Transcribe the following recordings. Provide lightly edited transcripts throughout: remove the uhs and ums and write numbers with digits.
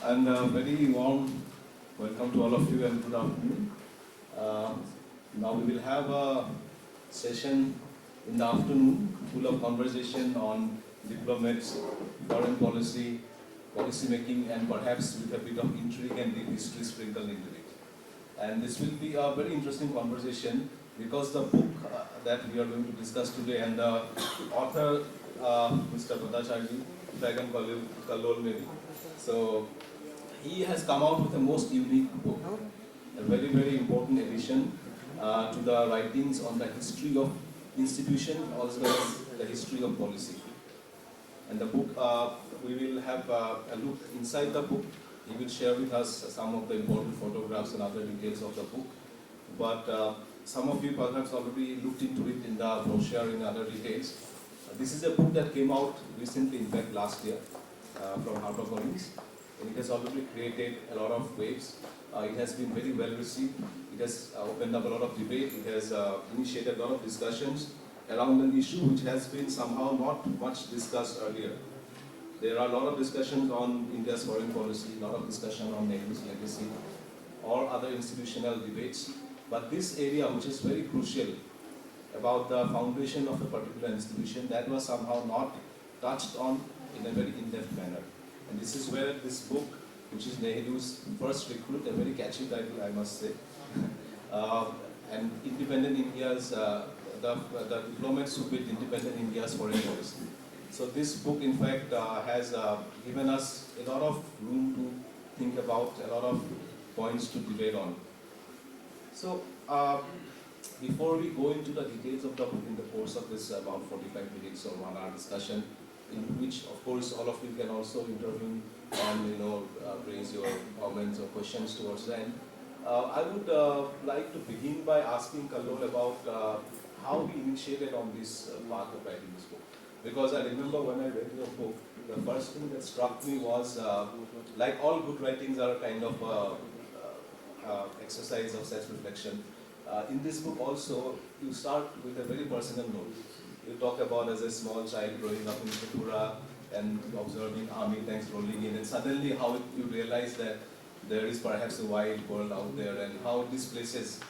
And very warm welcome to all of you and good afternoon. Now we will have a session in the afternoon full of conversation on diplomats, foreign policy, policy making, and perhaps with a bit of intrigue and deep history sprinkled into it. And this will be a very interesting conversation because the book that we are going to discuss today and the author, Mr. BHATTACHERJEE, if I can call him KALLOL maybe. So he has come out with a most unique book, a very, very important addition to the writings on the history of institution as well as the history of policy. And the book, we will have a look inside the book. He will share with us some of the important photographs and other details of the book. But some of you perhaps already looked into it in the brochure in other details. This is a book that came out recently, in fact last year, from HarperCollins. And it has already created a lot of waves. It has been very well received. It has opened up a lot of debate. It has initiated a lot of discussions around an issue which has been somehow not much discussed earlier. There are a lot of discussions on India's foreign policy, a lot of discussion on Nehru's legacy, or other institutional debates. But this area, which is very crucial, about the foundation of a particular institution, that was somehow not touched on in a very in-depth manner. And this is where this book, which is Nehru's First Recruit, a very catchy title, I must say, and Independent India's, the diplomats who built Independent India's foreign policy. So this book, in fact, has given us a lot of room to think about, a lot of points to debate on. So before we go into the details of the book in the course of this about 45 minutes or 1 hour discussion, in which, of course, all of you can also intervene and raise your comments or questions towards the end. I would like to begin by asking KALLOL about how he initiated on this path of writing this book. Because I remember when I read your book, the first thing that struck me was, like all good writings are kind of exercise of self-reflection. In this book also, you start with a very personal note. You talk about as a small child growing up in Tripura and observing army tanks rolling in, and suddenly how you realize that there is perhaps a wide world out there, and how these places,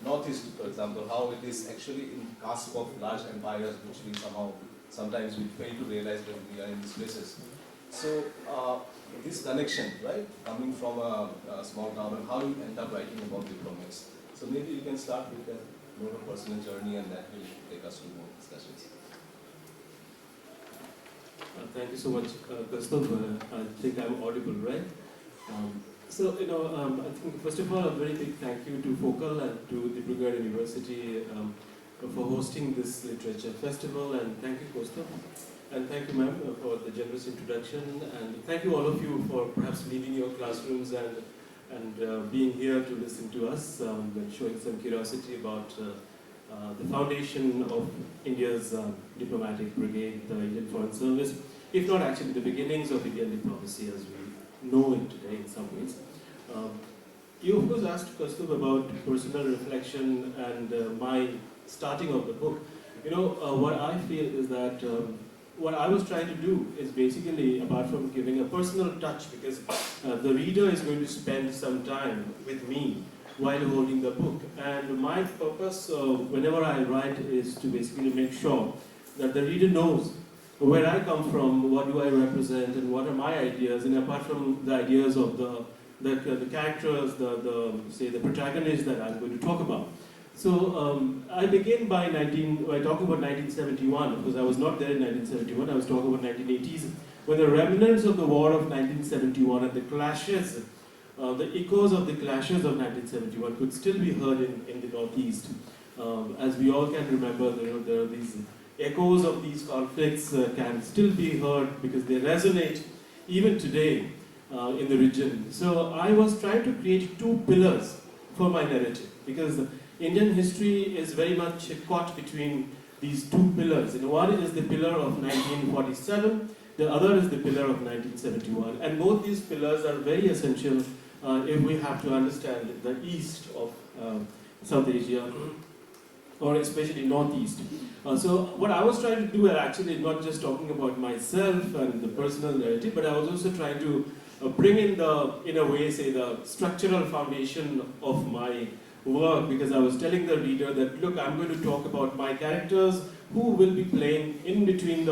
Northeast for example, how it is actually in cusp of large empires which we sometimes we fail to realize when we are in these places. So this connection, right, coming from a small town, and how you end up writing about diplomats. So maybe you can start with that note of personal journey, and that will take us to more discussions. Thank you so much, KAUSTUBH. I think I'm audible, right? I think first of all, a very big thank you to FOCAL and to Dibrugarh University for hosting this literature festival, and thank you, KAUSTUBH. And thank you, ma'am, for the generous introduction, and thank you all of you for perhaps leaving your classrooms and being here to listen to us and showing some curiosity about the foundation of India's diplomatic brigade, the Indian Foreign Service, if not actually the beginnings of Indian diplomacy as we know it today in some ways. You of course asked KAUSTUBH about personal reflection and my starting of the book. What I feel is that what I was trying to do is basically, apart from giving a personal touch, because the reader is going to spend some time with me while holding the book. And my purpose, whenever I write, is to basically make sure that the reader knows where I come from, what do I represent, and what are my ideas, and apart from the ideas of the characters, the protagonists that I'm going to talk about. So I begin by talking about 1971, because I was not there in 1971, I was talking about 1980s, when the remnants of the war of 1971 and the clashes, the echoes of the clashes of 1971 could still be heard in the Northeast. As we all can remember, there are these echoes of these conflicts can still be heard because they resonate even today in the region. So I was trying to create two pillars for my narrative, because Indian history is very much caught between these two pillars. One is the pillar of 1947, the other is the pillar of 1971. And both these pillars are very essential if we have to understand the east of South Asia, or especially Northeast. So what I was trying to do, actually not just talking about myself and the personal narrative, but I was also trying to bring in in a way, say, the structural foundation of my work, because I was telling the reader that, look, I'm going to talk about my characters who will be playing in between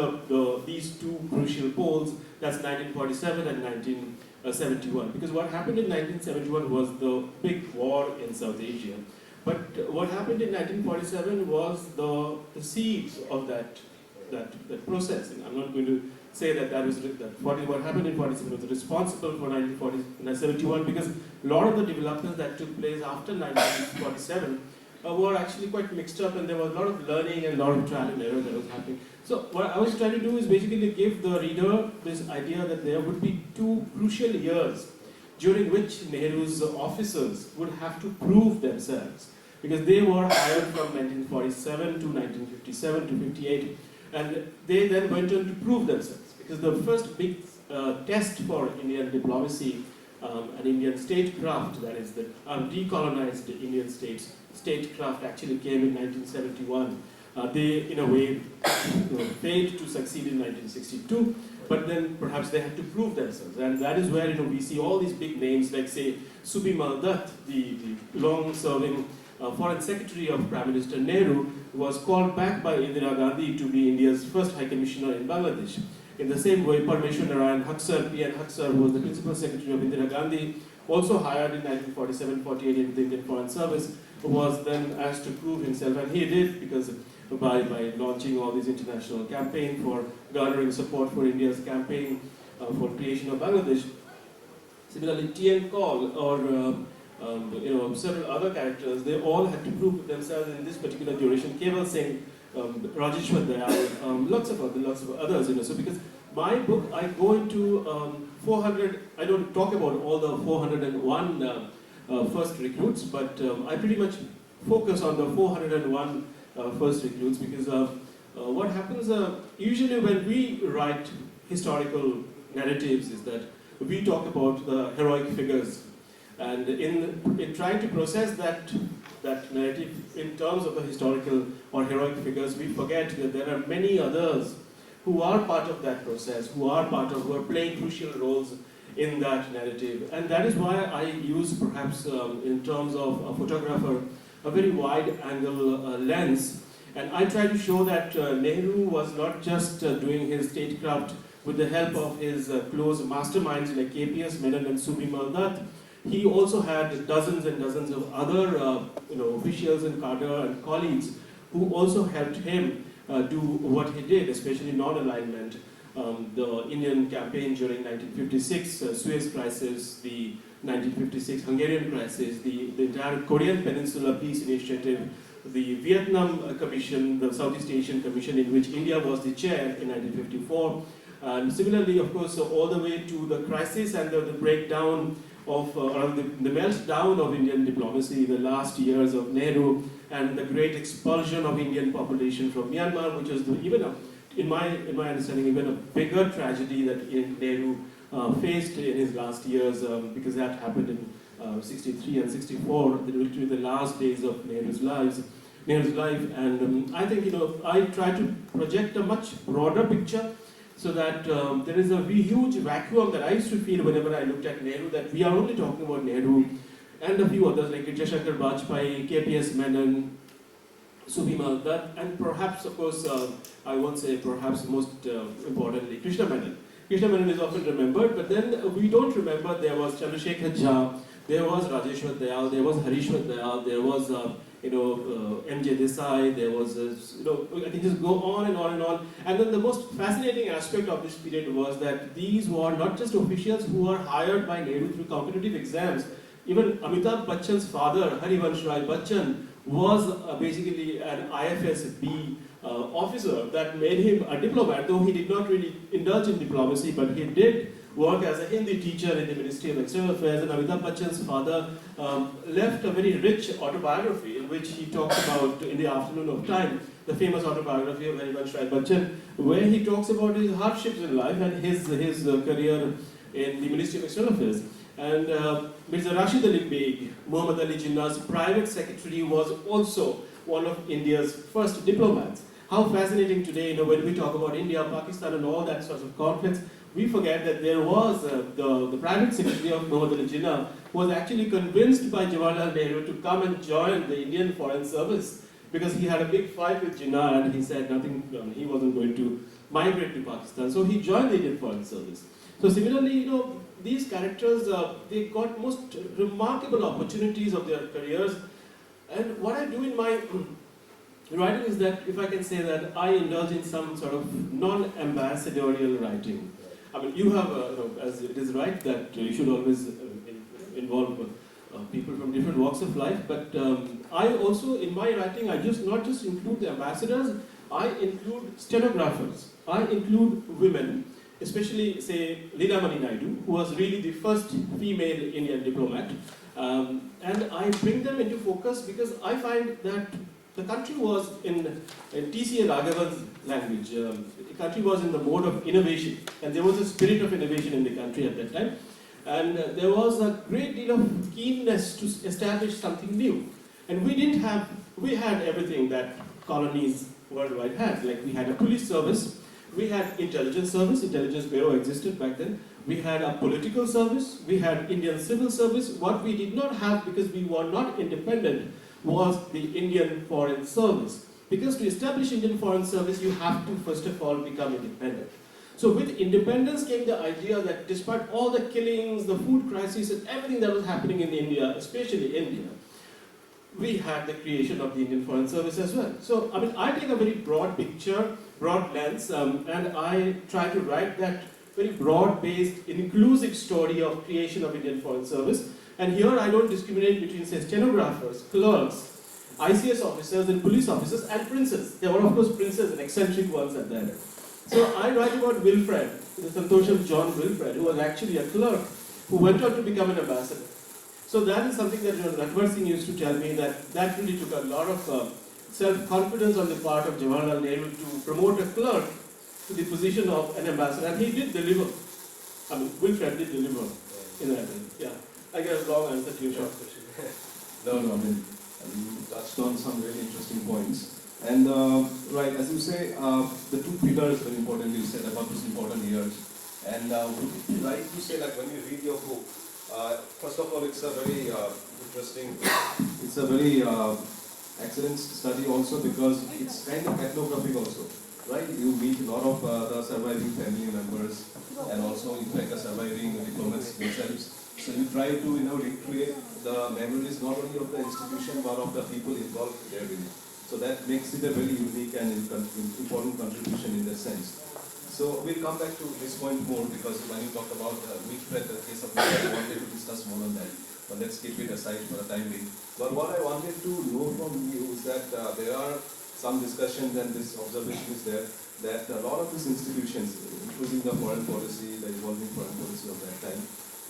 these two crucial poles, that's 1947 and 1971. Because what happened in 1971 was the big war in South Asia. But what happened in 1947 was the seeds of that process. And I'm not going to say that what happened in 47 was responsible for 1971, because a lot of the developments that took place after 1947 were actually quite mixed up, and there was a lot of learning and a lot of trial and error that was happening. So what I was trying to do is basically give the reader this idea that there would be two crucial years during which Nehru's officers would have to prove themselves, because they were hired from 1947 to 1957 to 58, and they then went on to prove themselves. Because the first big test for Indian diplomacy and Indian statecraft, that is the decolonized Indian statecraft, actually came in 1971. They, in a way, failed to succeed in 1962, but then perhaps they had to prove themselves. And that is where we see all these big names, like, say, Subimal Dutt, the long-serving Foreign Secretary of Prime Minister Nehru, was called back by Indira Gandhi to be India's first High Commissioner in Bangladesh. In the same way, Parmeshwar Narayan Haksar, P.N. Haksar, who was the Principal Secretary of Indira Gandhi, also hired in 1947-48 into the Indian Foreign Service, was then asked to prove himself, and he did, because by launching all these international campaigns for garnering support for India's campaign for creation of Bangladesh. Similarly, T.N. Kaul or several other characters, they all had to prove themselves in this particular duration. Keval Singh, Rajeshwar Dayal, lots of others. So because my book, I go into 400. I don't talk about all the 401 first recruits, but I pretty much focus on the 401 first recruits, because what happens usually when we write historical narratives is that we talk about the heroic figures, and in trying to process that narrative in terms of the historical or heroic figures, we forget that there are many others who are part of that process, who are playing crucial roles in that narrative. And that is why I use, perhaps in terms of a photographer, a very wide angle lens. And I try to show that Nehru was not just doing his statecraft with the help of his close masterminds like KPS Menon and Subimal Dutt. He also had dozens and dozens of other officials and cadre and colleagues who also helped him do what he did, especially non-alignment. The Indian campaign during 1956, Suez Crisis, the 1956 Hungarian crisis, the entire Korean Peninsula Peace Initiative, the Vietnam Commission, the Southeast Asian Commission, in which India was the chair in 1954. And similarly, of course, all the way to the crisis and the breakdown of, or the meltdown of Indian diplomacy in the last years of Nehru, and the great expulsion of Indian population from Myanmar, which was in my understanding, even a bigger tragedy that Nehru faced in his last years, because that happened in 63 and 64, literally the last days of Nehru's life. And I think, I try to project a much broader picture, so that there is a huge vacuum that I used to feel whenever I looked at Nehru, that we are only talking about Nehru and a few others like Vidyashankar Bajpai, KPS Menon, Subimal Dutt, and perhaps, of course, I won't say perhaps most importantly, Krishna Menon. Krishna Menon is often remembered, but then we don't remember there was Chandrasekhar Jha, there was Rajeshwar Dayal, there was Harishwar Dayal, there was M.J. Desai, there was, I can just go on and on and on. And then the most fascinating aspect of this period was that these were not just officials who were hired by Nehru through competitive exams. Even Amitabh Bachchan's father, Harivansh Rai Bachchan, was basically an IFSB officer that made him a diplomat, though he did not really indulge in diplomacy, but he did work as a Hindi teacher in the Ministry of External Affairs. And Amitabh Bachchan's father left a very rich autobiography in which he talks about, In the Afternoon of Time, the famous autobiography of Harivansh Rai Bachchan, where he talks about his hardships in life and his career in the Ministry of External Affairs. And Mirza Rashid Ali Beg, Muhammad Ali Jinnah's private secretary, was also one of India's first diplomats. How fascinating today, when we talk about India, Pakistan and all that sorts of conflicts, we forget that there was the private secretary of Muhammad Jinnah who was actually convinced by Jawaharlal Nehru to come and join the Indian Foreign Service because he had a big fight with Jinnah and he said nothing, he wasn't going to migrate to Pakistan. So he joined the Indian Foreign Service. So similarly, these characters, they got most remarkable opportunities of their careers. And what I do in my writing is that, if I can say that, I indulge in some sort of non-ambassadorial writing. I mean, you have, as it is right that you should always involve people from different walks of life, but I also, in my writing, I not just include the ambassadors, I include stenographers, I include women, especially, say, Leela Mani Naidu, who was really the first female Indian diplomat, and I bring them into focus because I find that the country was in T.C.A. Raghavan's language, the country was in the mode of innovation, and there was a spirit of innovation in the country at that time, and there was a great deal of keenness to establish something new, and we had everything that colonies worldwide had, like we had a police service, we had intelligence service, intelligence bureau existed back then, we had a political service, we had Indian civil service. What we did not have, because we were not independent, was the Indian Foreign Service. Because to establish Indian Foreign Service, you have to first of all become independent. So with independence came the idea that despite all the killings, the food crisis, and everything that was happening in India, especially India, we had the creation of the Indian Foreign Service as well. So, I mean, I take a very broad picture, broad lens, and I try to write that very broad-based, inclusive story of creation of Indian Foreign Service. And here I don't discriminate between, say, stenographers, clerks, ICS officers and police officers, and princes. There were, of course, princes and eccentric ones at that. So I write about Wilfred, the Santosham John Wilfred, who was actually a clerk, who went on to become an ambassador. So that is something that Ratwar Singh used to tell me, that really took a lot of self-confidence on the part of Jawaharlal Nehru to promote a clerk to the position of an ambassador, and he did deliver. I mean, Wilfred did deliver in that way. Yeah. I get a long answer to your short question. No, I mean, you touched on some really interesting points. And right, as you say, the two pillars very important, you said about these important years. And would it be right to say that when you read your book, first of all, it's a very interesting, it's a very excellent study also because it's kind of ethnographic also, right? You meet a lot of the surviving family members and also, in fact, the surviving diplomats themselves. So you try to, recreate the memories not only of the institution but of the people involved therein. So that makes it a very unique and important contribution in that sense. So we'll come back to this point more because when you talk about Wilfred, the case of Wilfred, I wanted to discuss more on that. But let's keep it aside for the time being. But what I wanted to know from you is that there are some discussions and this observation is there that a lot of these institutions, including the foreign policy, the evolving foreign policy of that time,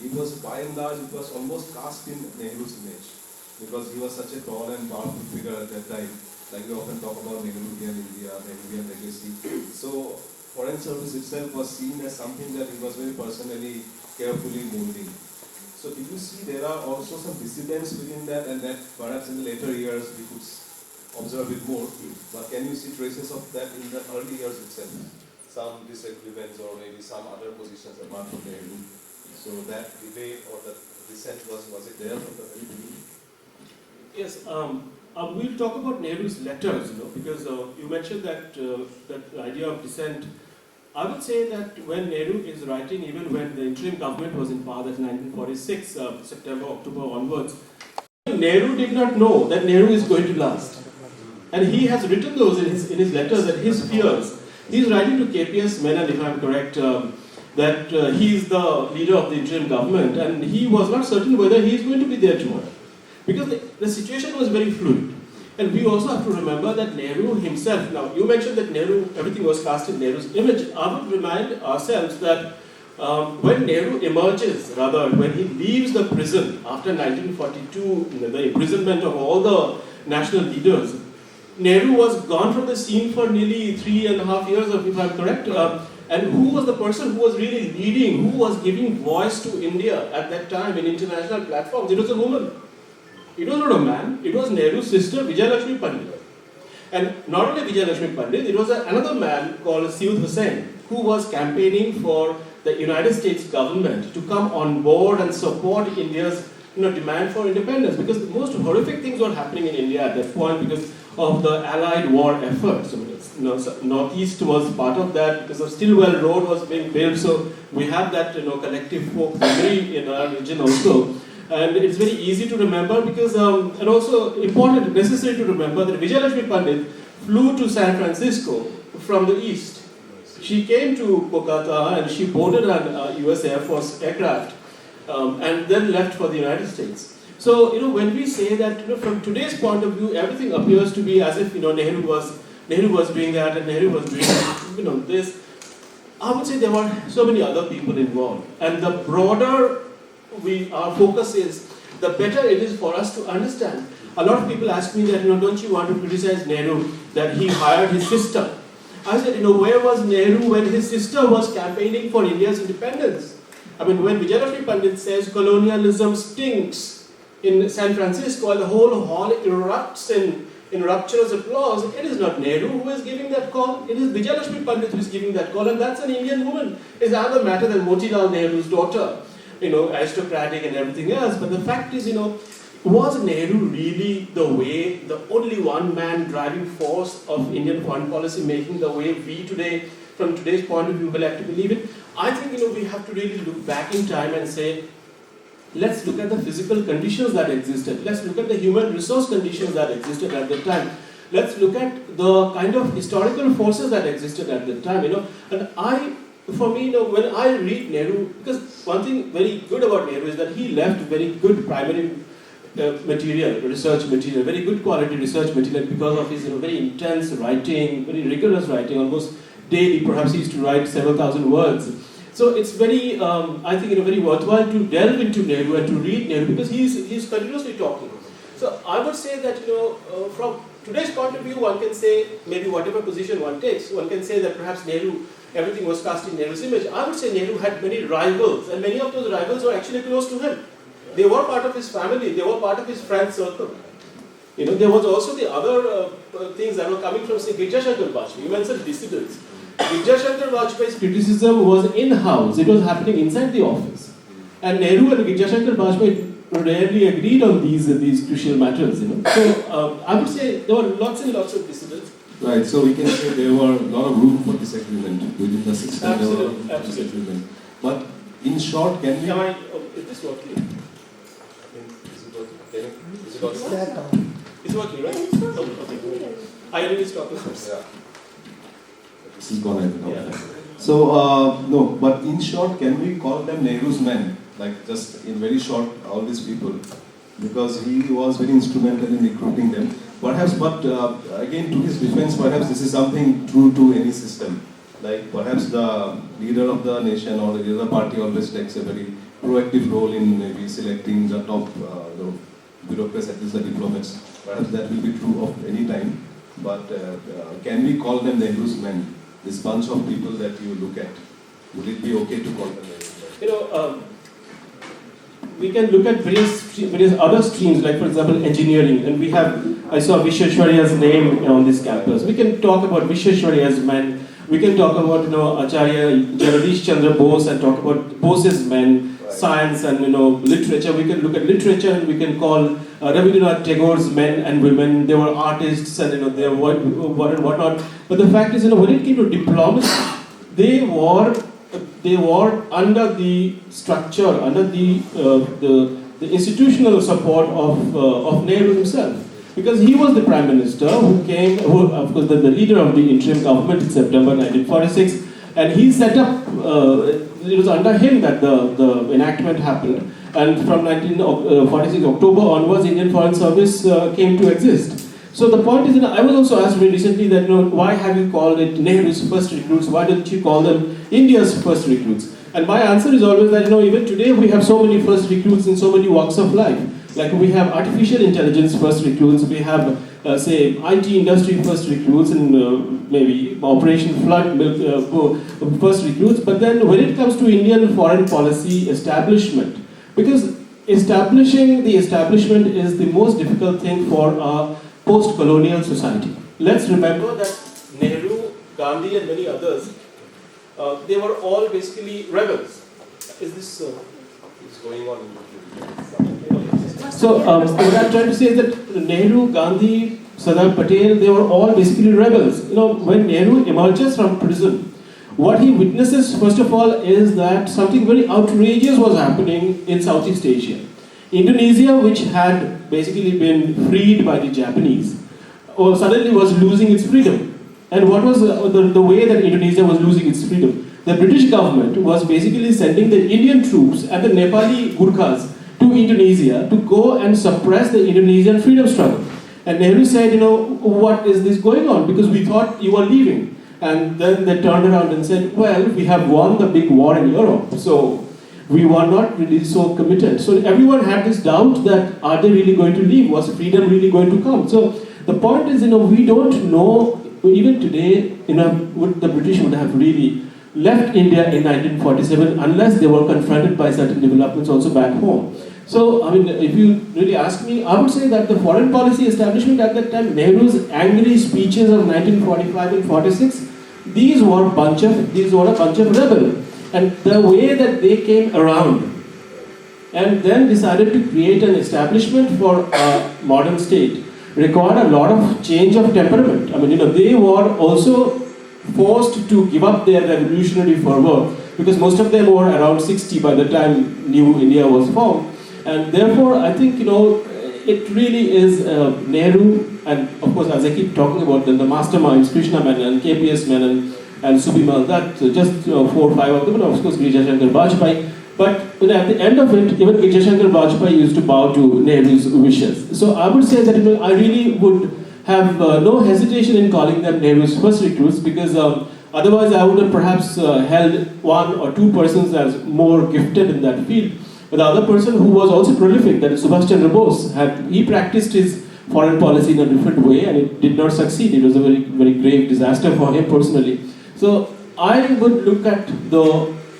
it was by and large, it was almost cast in Nehru's image because he was such a tall and powerful figure at that time. Like we often talk about Nehruvian India, Nehruvian legacy. So foreign service itself was seen as something that he was very personally, carefully molding. So do you see there are also some dissidents within that and that perhaps in the later years we could observe it more, but can you see traces of that in the early years itself? Some disagreements or maybe some other positions apart from Nehru. So that debate or the dissent was it there from the very beginning? Yes, we'll talk about Nehru's letters, because you mentioned that that idea of dissent. I would say that when Nehru is writing, even when the interim government was in power, that's 1946, September, October onwards, Nehru did not know that Nehru is going to last. And he has written those in his letters and his fears. He's writing to KPS Menon, if I'm correct, that he is the leader of the interim government and he was not certain whether he is going to be there tomorrow. Because the situation was very fluid. And we also have to remember that Nehru himself, now you mentioned that Nehru, everything was cast in Nehru's image. I would remind ourselves that when Nehru emerges, rather when he leaves the prison after 1942, the imprisonment of all the national leaders, Nehru was gone from the scene for nearly 3.5 years, if I'm correct. And who was the person who was really leading, who was giving voice to India at that time in international platforms? It was a woman. It was not a man. It was Nehru's sister, Vijayalakshmi Pandit. And not only Vijayalakshmi Pandit, it was another man called Syed Hussain, who was campaigning for the United States government to come on board and support India's demand for independence, because the most horrific things were happening in India at that point because of the Allied war efforts. I mean, Northeast was part of that because the Stillwell Road was being built, so we have that collective folk memory in our region also. And it's very easy to remember because, and also important, necessary to remember that Vijayalakshmi Pandit flew to San Francisco from the east. She came to Kolkata and she boarded an US Air Force aircraft and then left for the United States. So, when we say that, from today's point of view, everything appears to be as if, Nehru was doing that and Nehru was doing, this. I would say there were so many other people involved. And the broader our focus is, the better it is for us to understand. A lot of people ask me that, don't you want to criticize Nehru that he hired his sister? I said, where was Nehru when his sister was campaigning for India's independence? I mean, when Vijayalakshmi Pandit says colonialism stinks in San Francisco and the whole hall erupts in rapturous applause, it is not Nehru who is giving that call, it is Vijayalakshmi Pandit who is giving that call, and that's an Indian woman. It's another matter than Motilal Nehru's daughter, aristocratic and everything else. But the fact is, was Nehru really the only one-man driving force of Indian foreign policy, making the way we today, from today's point of view, will have to believe in? I think, we have to really look back in time and say, let's look at the physical conditions that existed. Let's look at the human resource conditions that existed at the time. Let's look at the kind of historical forces that existed at the time, And for me, when I read Nehru, because one thing very good about Nehru is that he left very good primary research material, very good quality research material because of his very intense writing, very rigorous writing, almost daily. Perhaps he used to write several thousand words. So it's very, I think, very worthwhile to delve into Nehru and to read Nehru because he's continuously talking. So I would say that, from today's point of view, one can say, maybe whatever position one takes, one can say that perhaps Nehru, everything was cast in Nehru's image. I would say Nehru had many rivals, and many of those rivals were actually close to him. They were part of his family, they were part of his friend circle. There was also the other things that were coming from, say, Vidyashankar Vajpayee. You mentioned dissidents. Vidyashankar Vajpayee's criticism was in-house, it was happening inside the office. And Nehru and Vidyashankar Vajpayee rarely agreed on these crucial matters, So I would say there were lots and lots of dissidents. Right, so we can say there were a lot of room for disagreement within the system. Absolutely. Disagreement. But in short, can we... Is this working? Is it working? It's working, right? Okay. I really stop this. Yeah. This is gone, I think. Yeah. So, no, but in short, can we call them Nehru's men? Like, just in very short, all these people, because he was very instrumental in recruiting them. Perhaps, but again, to his defense, perhaps this is something true to any system. Like, perhaps the leader of the nation or the leader of the party always takes a very proactive role in maybe selecting the top bureaucrats, at least the diplomats. Perhaps that will be true of any time. But can we call them Nehru's men? This bunch of people that you look at, would it be okay to call them Nehru's men? We can look at various other streams, like for example engineering, and I saw Vishweshwarya's name on this campus. We can talk about Vishweshwarya's men. We can talk about Acharya Jagadish Chandra Bose and talk about Bose's men, right. Science and literature. We can look at literature and we can call Rabindranath Tagore's men and women. They were artists and they were what and whatnot. But the fact is, when it came to diplomacy, they were under the structure, under the institutional support of Nehru himself. Because he was the Prime Minister who of course, the leader of the interim government in September 1946, and he set up, it was under him that the enactment happened, and from 1946 October onwards, Indian Foreign Service came to exist. So the point is, I was also asked very recently that, why have you called it Nehru's first recruits? Why didn't you call them India's first recruits? And my answer is always that, even today we have so many first recruits in so many walks of life. Like we have artificial intelligence first recruits, we have, say, IT industry first recruits, and maybe Operation Flood first recruits. But then when it comes to Indian foreign policy establishment, because establishing the establishment is the most difficult thing for a post-colonial society. Let's remember that Nehru, Gandhi and many others they were all basically rebels. Is this going on? So what I'm trying to say is that Nehru, Gandhi, Sardar Patel, they were all basically rebels. When Nehru emerges from prison, what he witnesses, first of all, is that something very outrageous was happening in Southeast Asia. Indonesia, which had basically been freed by the Japanese, suddenly was losing its freedom. And what was the way that Indonesia was losing its freedom? The British government was basically sending the Indian troops and the Nepali Gurkhas to Indonesia to go and suppress the Indonesian freedom struggle. And Nehru said, what is this going on? Because we thought you were leaving. And then they turned around and said, well, we have won the big war in Europe, so we were not really so committed. So everyone had this doubt that, are they really going to leave? Was freedom really going to come? So the point is, we don't know, even today, the British would have really left India in 1947 unless they were confronted by certain developments also back home. So, if you really ask me, I would say that the foreign policy establishment at that time, Nehru's angry speeches of 1945 and 46, these were a bunch of rebels. And the way that they came around and then decided to create an establishment for a modern state required a lot of change of temperament. They were also forced to give up their revolutionary fervor because most of them were around 60 by the time New India was formed. And therefore, I think, it really is Nehru, and of course, as I keep talking about the masterminds, Krishna Menon, KPS Menon, and Subimal Dutt, just 4 or 5 of them, and of course, Girija Shankar Bajpayee. But at the end of it, even Girija Shankar Bajpayee used to bow to Nehru's wishes. So I would say that I really would have no hesitation in calling them Nehru's first recruits, because otherwise I would have perhaps held 1 or 2 persons as more gifted in that field. But the other person who was also prolific, that is Subhash Chandra Bose, he practiced his foreign policy in a different way and it did not succeed. It was a very, very grave disaster for him personally. So I would look at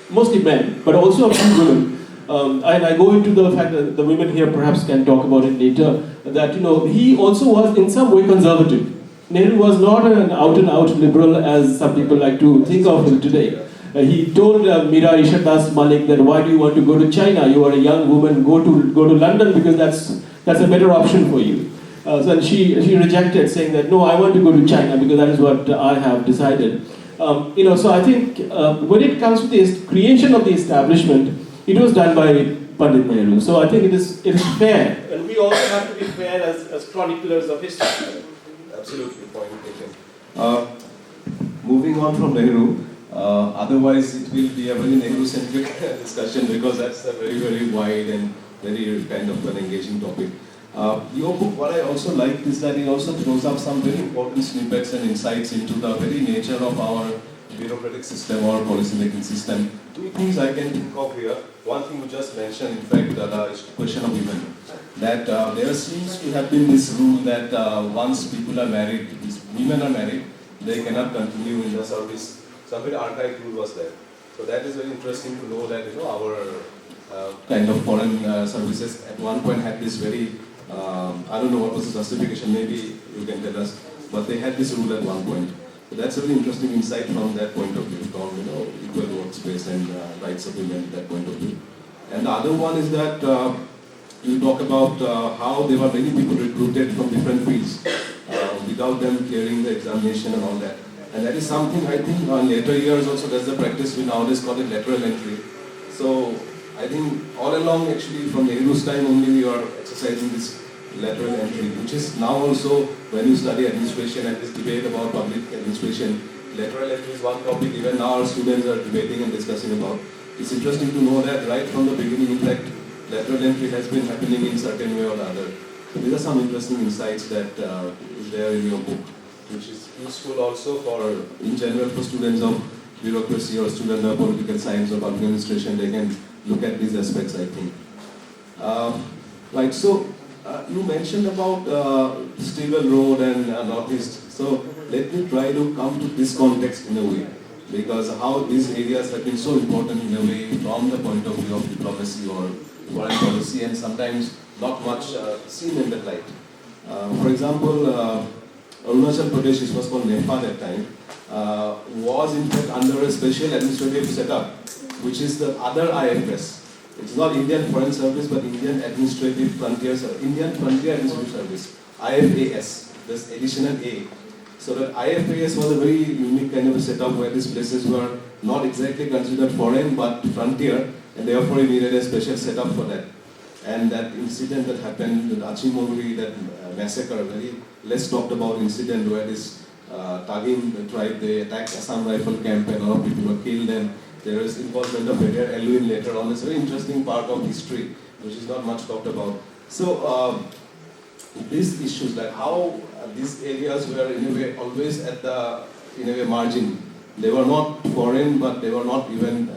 mostly men, but also a few women. And I go into the fact that the women here perhaps can talk about it later, that he also was in some way conservative. Nehru was not an out-and-out liberal as some people like to think of him today. He told Mira Ishadas Malik that, why do you want to go to China? You are a young woman, go to London because that's a better option for you. So she rejected, saying that, no, I want to go to China because that is what I have decided. So I think when it comes to the creation of the establishment, it was done by Pandit Nehru. So I think it is fair. And we also have to be fair as chroniclers of history. Absolutely, point taken. Moving on from Nehru, otherwise it will be a very Nehru-centric discussion because that's a very, very wide and very kind of an engaging topic. Your book, what I also liked is that it also throws up some very important snippets and insights into the very nature of our bureaucratic system or policy-making system. 2 things I can think of here. One thing you just mentioned, in fact, is the question of women. That there seems to have been this rule that once people are married, women are married, they cannot continue in the service. Some very archaic rule was there. So that is very interesting to know that our kind of foreign services at one point had this very, I don't know what was the justification, maybe you can tell us, but they had this rule at one point. So that's a very interesting insight from that point of view, from equal workspace and rights of women, that point of view. And the other one is that you talk about how there were many people recruited from different fields without them clearing the examination and all that. And that is something I think in later years also that's the practice we nowadays call it lateral entry. So I think all along actually from Nehru's time only we are exercising this lateral entry, which is now also when you study administration and this debate about public administration, lateral entry is one topic even now our students are debating and discussing about. It's interesting to know that right from the beginning, in fact, lateral entry has been happening in certain way or other. So these are some interesting insights that is there in your book, which is useful also for, in general, for students of bureaucracy or students of political science or public administration. They can look at these aspects, I think. Right, so you mentioned about Stable Road and Northeast. So let me try to come to this context in a way, because how these areas have been so important in a way from the point of view of diplomacy or foreign policy, and sometimes not much seen in that light. For example, Arunachal Pradesh, which was called Nepal at that time, was in fact under a special administrative setup, which is the other IFS. It's not Indian Foreign Service, but Indian Administrative Frontier Service, Indian Frontier Administrative Service, IFAS. There's additional A. So that IFAS was a very unique kind of a setup where these places were not exactly considered foreign, but frontier, and therefore it needed a special setup for that. And that incident that happened, the Achimogri, that massacre, very less talked about incident where this Tagin tribe, they attacked Assam Rifle Camp and a lot of people were killed, and there is involvement of Brigadier Elwin later on. It's a very interesting part of history, which is not much talked about. So these issues, like how these areas were in a way always at the, in a way, margin. They were not foreign, but they were not even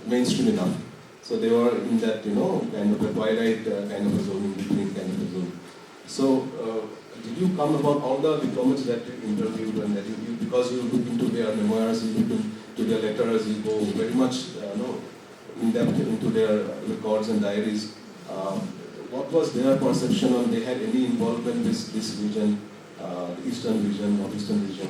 mainstream enough. So they were in that, you know, kind of a twilight kind of a zone, in between kind of a zone. So did you come about all the diplomats that you interviewed, and that you because you look into their memoirs, you look into their letters, you go very much in depth into their records and diaries. What was their perception on, they had any involvement with this region, the eastern region, northeastern region?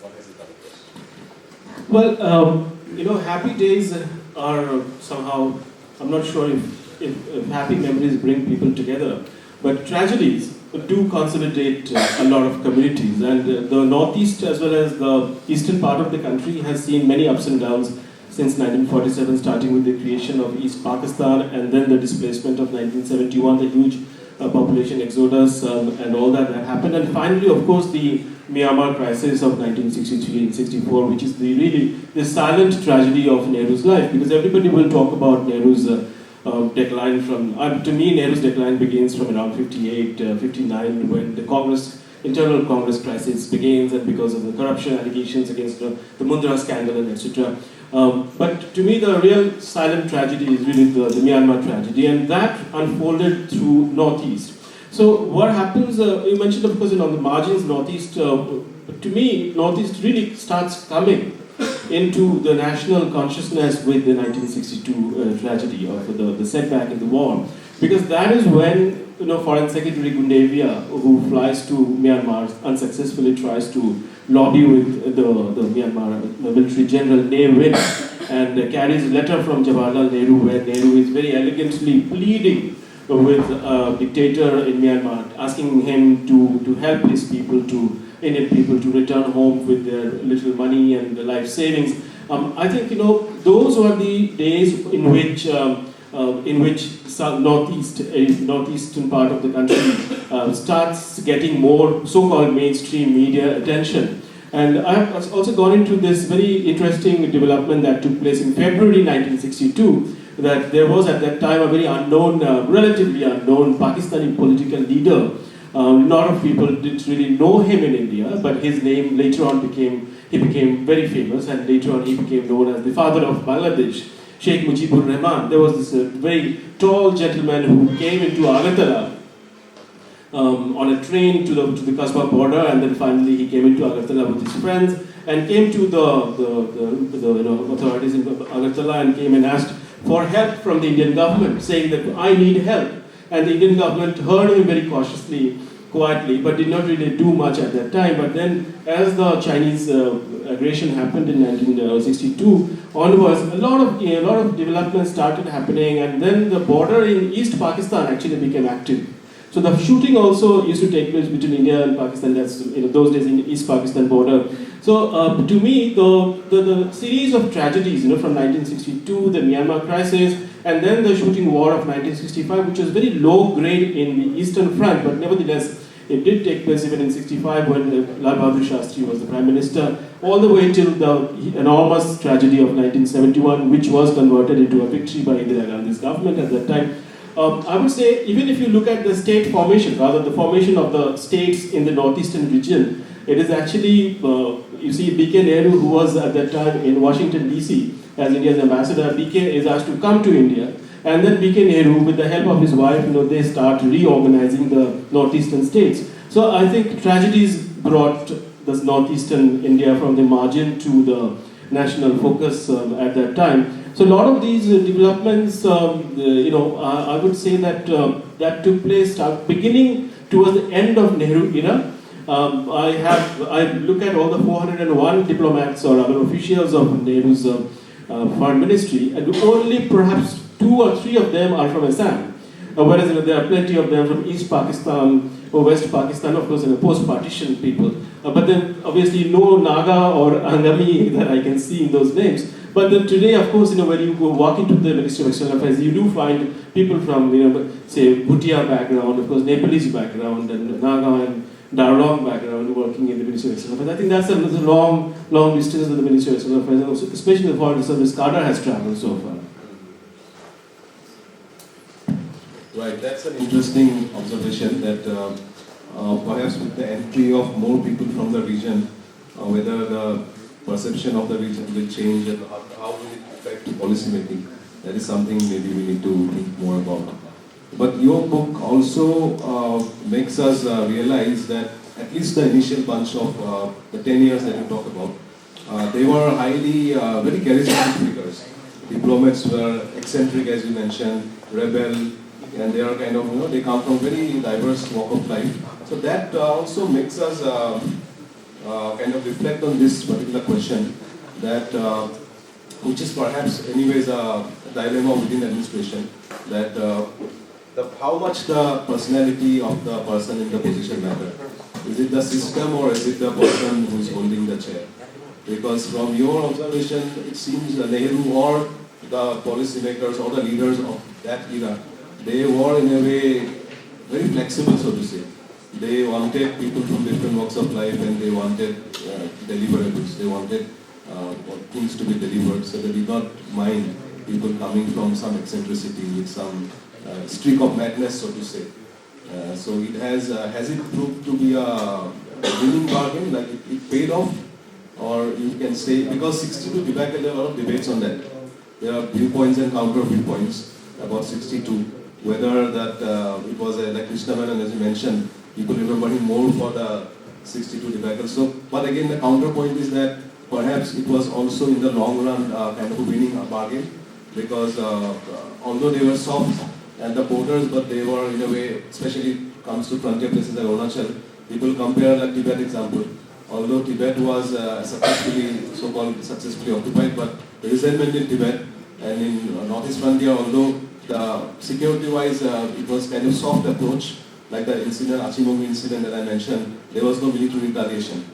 What has it done for us? Well, you know, happy days are somehow, I'm not sure if happy memories bring people together, but tragedies do consolidate a lot of communities, and the northeast as well as the eastern part of the country has seen many ups and downs since 1947, starting with the creation of East Pakistan and then the displacement of 1971, the huge population exodus and all that happened, and finally, of course, the Myanmar crisis of 1963 and 64, which is the silent tragedy of Nehru's life, because everybody will talk about Nehru's decline from, to me, Nehru's decline begins from around 58, 59, when the internal Congress crisis begins, and because of the corruption allegations against the Mundra scandal and etc. But to me, the real silent tragedy is really the Myanmar tragedy, and that unfolded through Northeast. So what happens, you mentioned of course on the margins, Northeast, to me, Northeast really starts coming into the national consciousness with the 1962 tragedy of the setback in the war. Because that is when, you know, Foreign Secretary Gundevia, who flies to Myanmar, unsuccessfully tries to lobby with the Myanmar military general Ne Win, and carries a letter from Jawaharlal Nehru where Nehru is very elegantly pleading with a dictator in Myanmar, asking him to help his people, Indian people, to return home with their little money and life savings. I think, you know, those were the days in which northeastern part of the country starts getting more so-called mainstream media attention. And I have also gone into this very interesting development that took place in February 1962, that there was at that time a very unknown, relatively unknown Pakistani political leader. A lot of people didn't really know him in India, but his name later on became very famous, and later on he became known as the father of Bangladesh, Sheikh Mujibur Rahman. There was this very tall gentleman who came into Agartala on a train to the Kasbah border, and then finally he came into Agartala with his friends and came to the authorities in Agartala and came and asked for help from the Indian government, saying that I need help. And the Indian government heard him very cautiously, quietly, but did not really do much at that time. But then, as the Chinese aggression happened in 1962 onwards, a lot of developments started happening, and then the border in East Pakistan actually became active. So the shooting also used to take place between India and Pakistan. That's those days in the East Pakistan border. So to me, the series of tragedies, from 1962, the Myanmar crisis, and then the shooting war of 1965, which was very low grade in the Eastern Front, but nevertheless, it did take place even in 65 when Lal Bahadur Shastri was the Prime Minister, all the way till the enormous tragedy of 1971, which was converted into a victory by Indira Gandhi's government at that time. I would say, even if you look at the state formation, rather the formation of the states in the northeastern region, it is actually, you see, B.K. Nehru, who was at that time in Washington, D.C. as India's ambassador. B.K. is asked to come to India, and then B.K. Nehru, with the help of his wife, they start reorganizing the northeastern states. So I think tragedies brought this northeastern India from the margin to the national focus at that time. So a lot of these developments, I would say that that took place beginning towards the end of Nehru era. I look at all the 401 diplomats or other officials of Nehru's foreign ministry, and only perhaps 2 or 3 of them are from Assam. Whereas there are plenty of them from East Pakistan or West Pakistan, of course, post-partition people. But then obviously no Naga or Angami that I can see in those names. But then today, of course, when you go walk into the Ministry of External Affairs, you do find people from, say, Bhutia background, of course, Nepalese background, and Naga and Darong background working in the Ministry of External Affairs. I think that's a long, long distance that the Ministry of External Affairs, and also, especially the Foreign Service cadre, has traveled so far. Right, that's an interesting observation that perhaps with the entry of more people from the region, whether the perception of the region will change and how will it affect policy making. That is something maybe we need to think more about. But your book also makes us realize that at least the initial bunch of the 10 years that you talk about, they were highly, very charismatic figures. Diplomats were eccentric, as you mentioned, rebel, and they are kind of, they come from very diverse walk of life. So that also makes us kind of reflect on this particular question, that which is perhaps anyways a dilemma within administration, that how much the personality of the person in the position matter. Is it the system or is it the person who is holding the chair? Because from your observation, it seems Nehru or the policymakers or the leaders of that era, they were in a way very flexible, so to say. They wanted people from different walks of life and they wanted deliverables. They wanted things to be delivered, so they did not mind people coming from some eccentricity with some streak of madness, so to say. So it has it proved to be a winning bargain, like it paid off? Or you can say, because 62 debacle, there are a lot of debates on that. There are viewpoints and counter viewpoints about 62. Whether that it was like Krishna Menon, as you mentioned, people remember him more for the 62 debacle. So, but again, the counterpoint is that perhaps it was also in the long run kind of a winning bargain, because although they were soft at the borders, but they were in a way, especially comes to frontier places like Arunachal, people compare like Tibet example. Although Tibet was so-called successfully occupied, but the resentment in Tibet and in northeast frontier, although the security-wise it was kind of soft approach, like the incident, Achimoglu incident that I mentioned, there was no military retaliation.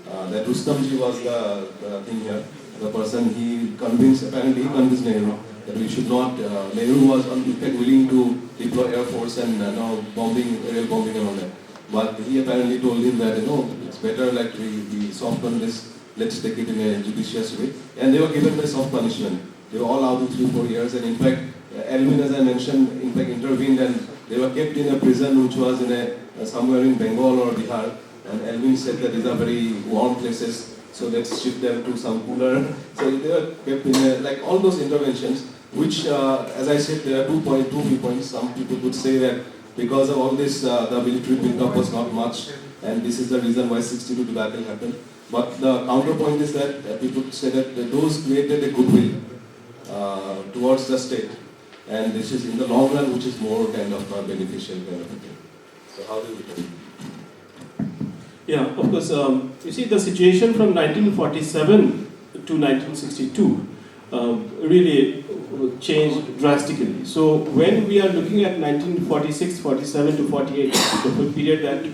That Rustamji was the thing here, the person apparently he convinced Nehru that we should not, Nehru was in fact willing to deploy air force and now aerial bombing and all that. But he apparently told him that, it's better like we soft on this, let's take it in a judicious way. And they were given very soft punishment. They were all out in 3-4 years, and in fact, Elvin, as I mentioned, in fact intervened, and they were kept in a prison which was in somewhere in Bengal or Bihar. And Elvin said that these are very warm places, so let's shift them to some cooler. So they were kept in like all those interventions, which, as I said, there are 2 viewpoints. Some people would say that because of all this, the military build-up was not much, and this is the reason why 62 debacle happened. But the counterpoint is that people say that those created a goodwill towards the state, and this is in the long run, which is more kind of beneficial kind of a thing. So how do you look at it? Yeah, of course. You see, the situation from 1947 to 1962 really changed drastically. So when we are looking at 1946, 47 to 48, the full period that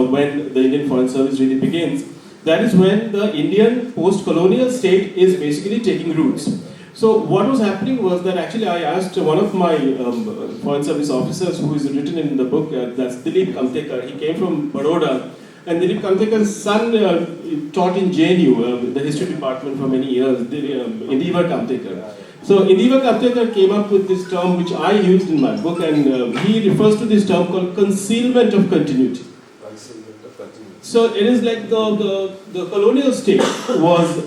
when the Indian Foreign Service really begins, that is when the Indian post-colonial state is basically taking roots. So what was happening was that actually I asked one of my Foreign Service officers who is written in the book, that's Dilip Kamtekar. He came from Baroda, and Dilip Kamtekar's son taught in JNU, the history department for many years, Indivar Kamtekar. So Indivar Kamtekar came up with this term which I used in my book, and he refers to this term called concealment of continuity. So it is like the colonial state was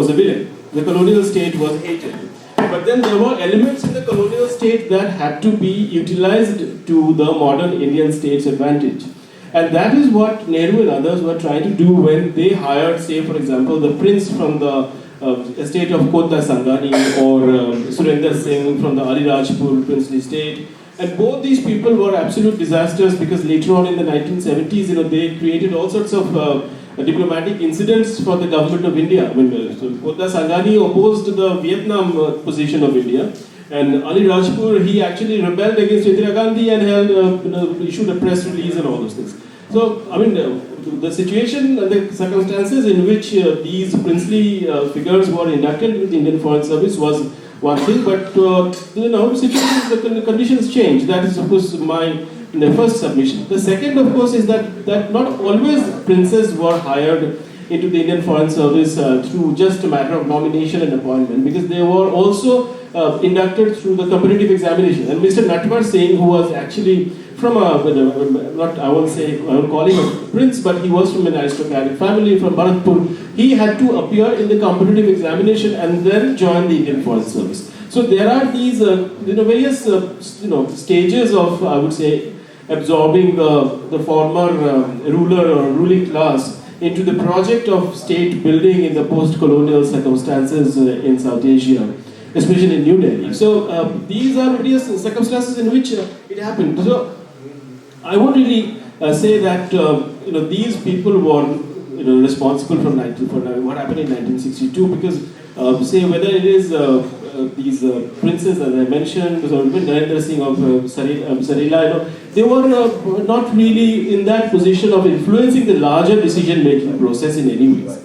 a villain. The colonial state was hated. But then there were elements in the colonial state that had to be utilized to the modern Indian state's advantage. And that is what Nehru and others were trying to do when they hired, say, for example, the prince from the estate of Kota Sangani, or Surender Singh from the Ali Rajpur princely state, And both these people were absolute disasters because later on in the 1970s, they created all sorts of diplomatic incidents for the government of India. I mean, Kota Sangani opposed the Vietnam position of India, and Ali Rajpur, he actually rebelled against Indira Gandhi and issued a press release and all those things. So, I mean, the situation and the circumstances in which these princely figures were inducted into the Indian Foreign Service was one thing, but situations, the conditions change. That is, of course, my first submission. The second, of course, is that not always princes were hired into the Indian Foreign Service through just a matter of nomination and appointment, because they were also inducted through the competitive examination. And Mr. Natwar Singh, who was actually from I won't call him a prince, but he was from an aristocratic family from Bharatpur. He had to appear in the competitive examination and then join the Indian Foreign Service. So there are these various stages of, I would say, absorbing the former ruler or ruling class into the project of state building in the post-colonial circumstances in South Asia, especially in New Delhi. So these are various circumstances in which it happened. So I won't really say that these people were responsible for what happened in 1962, because say whether it is these princes, as I mentioned, Narendra Singh of Sarela, they were not really in that position of influencing the larger decision-making process in any ways.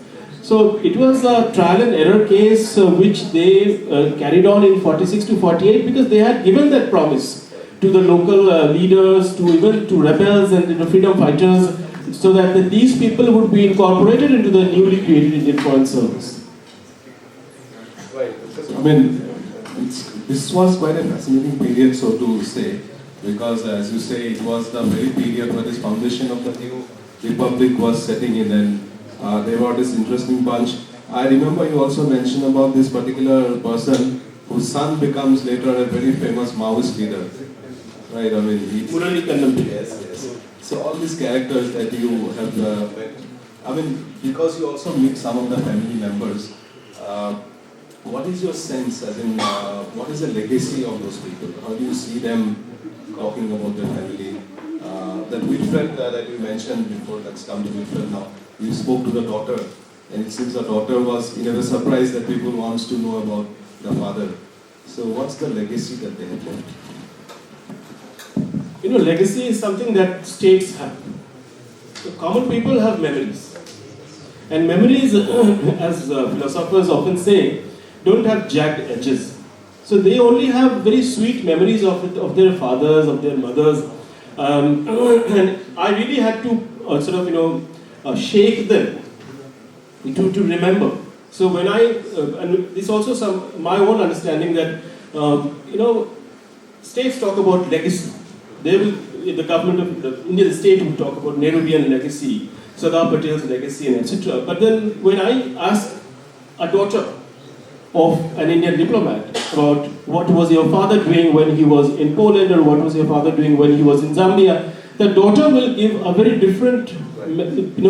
So it was a trial and error case which they carried on in 46 to 48, because they had given that promise to the local leaders, even to rebels and freedom fighters, so that these people would be incorporated into the newly created Indian Foreign Service. Right. I mean, this was quite a fascinating period, so to say, because as you say, it was the very period where this foundation of the new republic was setting in, and they were this interesting bunch. I remember you also mentioned about this particular person whose son becomes later a very famous Maoist leader. Right, I mean, yes. So all these characters that you have met, I mean, because you also meet some of the family members, what is your sense, as in, what is the legacy of those people? How do you see them talking about their family? That Wilfred that you mentioned before, let's come to Wilfred now. You spoke to the daughter, and it seems the daughter was in a surprise that people wants to know about the father. So what's the legacy that they have left? Legacy is something that states have. So common people have memories. And memories, as philosophers often say, don't have jagged edges. So they only have very sweet memories of their fathers, of their mothers. And I really had to shake them to remember. So when and this is also my own understanding that, states talk about legacy. The government of the Indian state will talk about Nehru'S legacy, Sardar Patel's legacy, and etc. But then when I ask a daughter of an Indian diplomat about what was your father doing when he was in Poland, or what was your father doing when he was in Zambia, the daughter will give a very different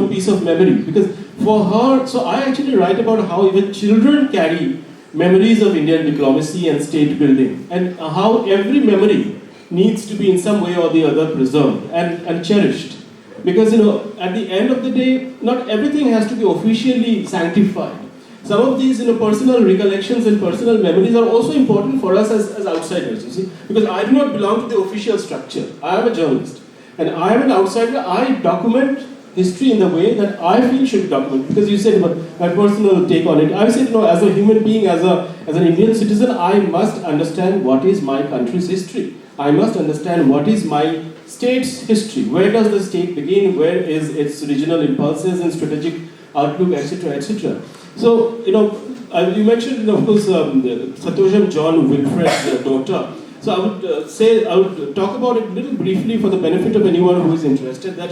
piece of memory. Because for her, so I actually write about how even children carry memories of Indian diplomacy and state building, and how every memory needs to be in some way or the other preserved and cherished. Because at the end of the day, not everything has to be officially sanctified. Some of these personal recollections and personal memories are also important for us as outsiders, you see. Because I do not belong to the official structure. I am a journalist. And I am an outsider. I document history in the way that I feel should be documented. Because you said about my personal take on it. I said, as a human being, as an Indian citizen, I must understand what is my country's history. I must understand what is my state's history. Where does the state begin? Where is its regional impulses and strategic outlook, etc., etc. So, you mentioned, of course, Satosham John Wilfred's daughter. So I would talk about it a little briefly for the benefit of anyone who is interested. That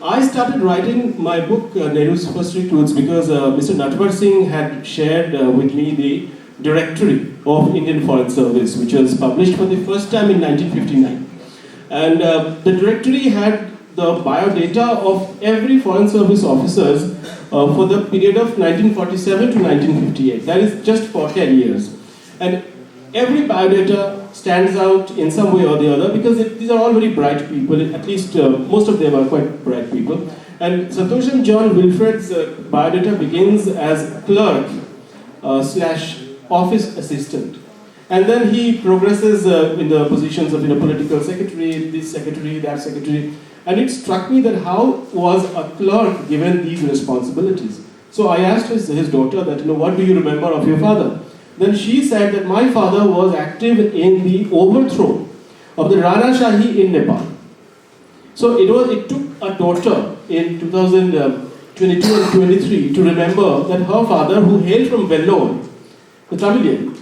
I started writing my book, Nehru's First Recruits, because Mr. Natwar Singh had shared with me the Directory of Indian Foreign Service, which was published for the first time in 1959. And the directory had the biodata of every Foreign Service officers for the period of 1947 to 1958. That is just for 10 years. And every biodata stands out in some way or the other because these are all very bright people, at least most of them are quite bright people. And Santosham John Wilfred's biodata begins as clerk slash office assistant. And then he progresses in the positions of political secretary, this secretary, that secretary. And it struck me that how was a clerk given these responsibilities? So I asked his daughter that, what do you remember of your father? Then she said that my father was active in the overthrow of the Rana Shahi in Nepal. So it took a daughter in 2022 and 23 to remember that her father, who hailed from Vellore, the Tamilian,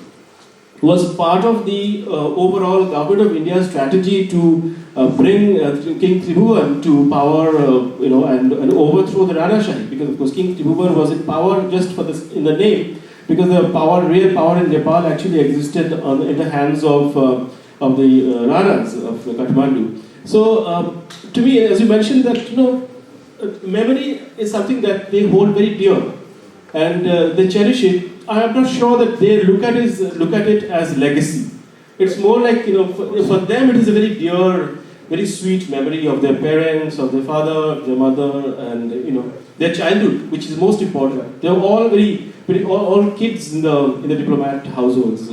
was part of the overall government of India's strategy to bring King Tribhuvan to power, and overthrow the Rana Shahi. Because of course King Tribhuvan was in power just for this in the name, because the real power in Nepal actually existed in the hands of the Ranas of Kathmandu. So to me, as you mentioned, that memory is something that they hold very dear, and they cherish it. I am not sure that they look at it as legacy. It's more like for them it is a very dear, very sweet memory of their parents, of their father, their mother, and their childhood, which is most important. They are all all kids in the diplomat households.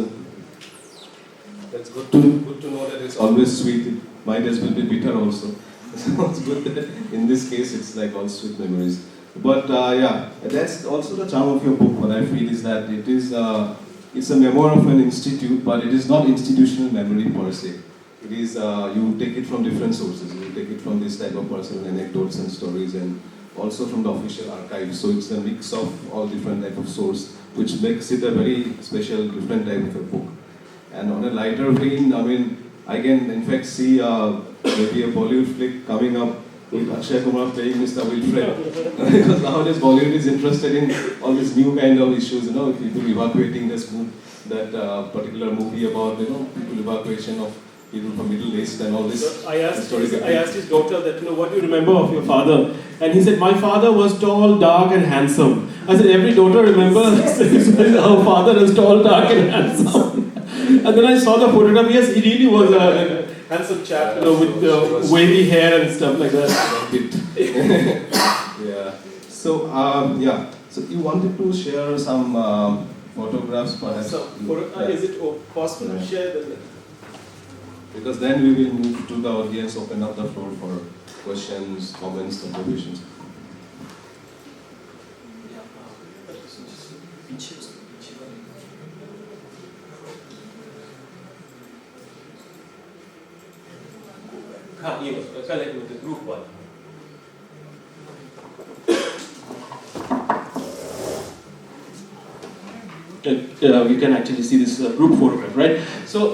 That's good to know that it's always sweet. It might as well be bitter also. So it's good that in this case it's like all sweet memories. But that's also the charm of your book. What I feel is that it's a memoir of an institute, but it is not institutional memory per se. It is you take it from different sources. You take it from this type of personal anecdotes and stories, and also from the official archives. So it's a mix of all different type of source, which makes it a very special, different type of a book. And on a lighter vein, I can in fact see maybe a Bollywood flick coming up with Akshay Kumar playing Mr. Wilfred. Because nowadays Bollywood is interested in all these new kind of issues, people evacuating that particular movie about, people evacuation of people from Middle East and all this. So I asked his daughter that, what do you remember of your father? And he said, my father was tall, dark and handsome. I said, every daughter remembers her father is tall, dark and handsome. And then I saw the photograph. Yes, he really was a handsome chap, with wavy hair and stuff like that. Yeah. So, So you wanted to share some photographs, perhaps? So, is it possible to share them? Because then we will move to the audience, open up the floor for questions, comments, contributions. Collect with the group one. You can actually see this group photograph, right? So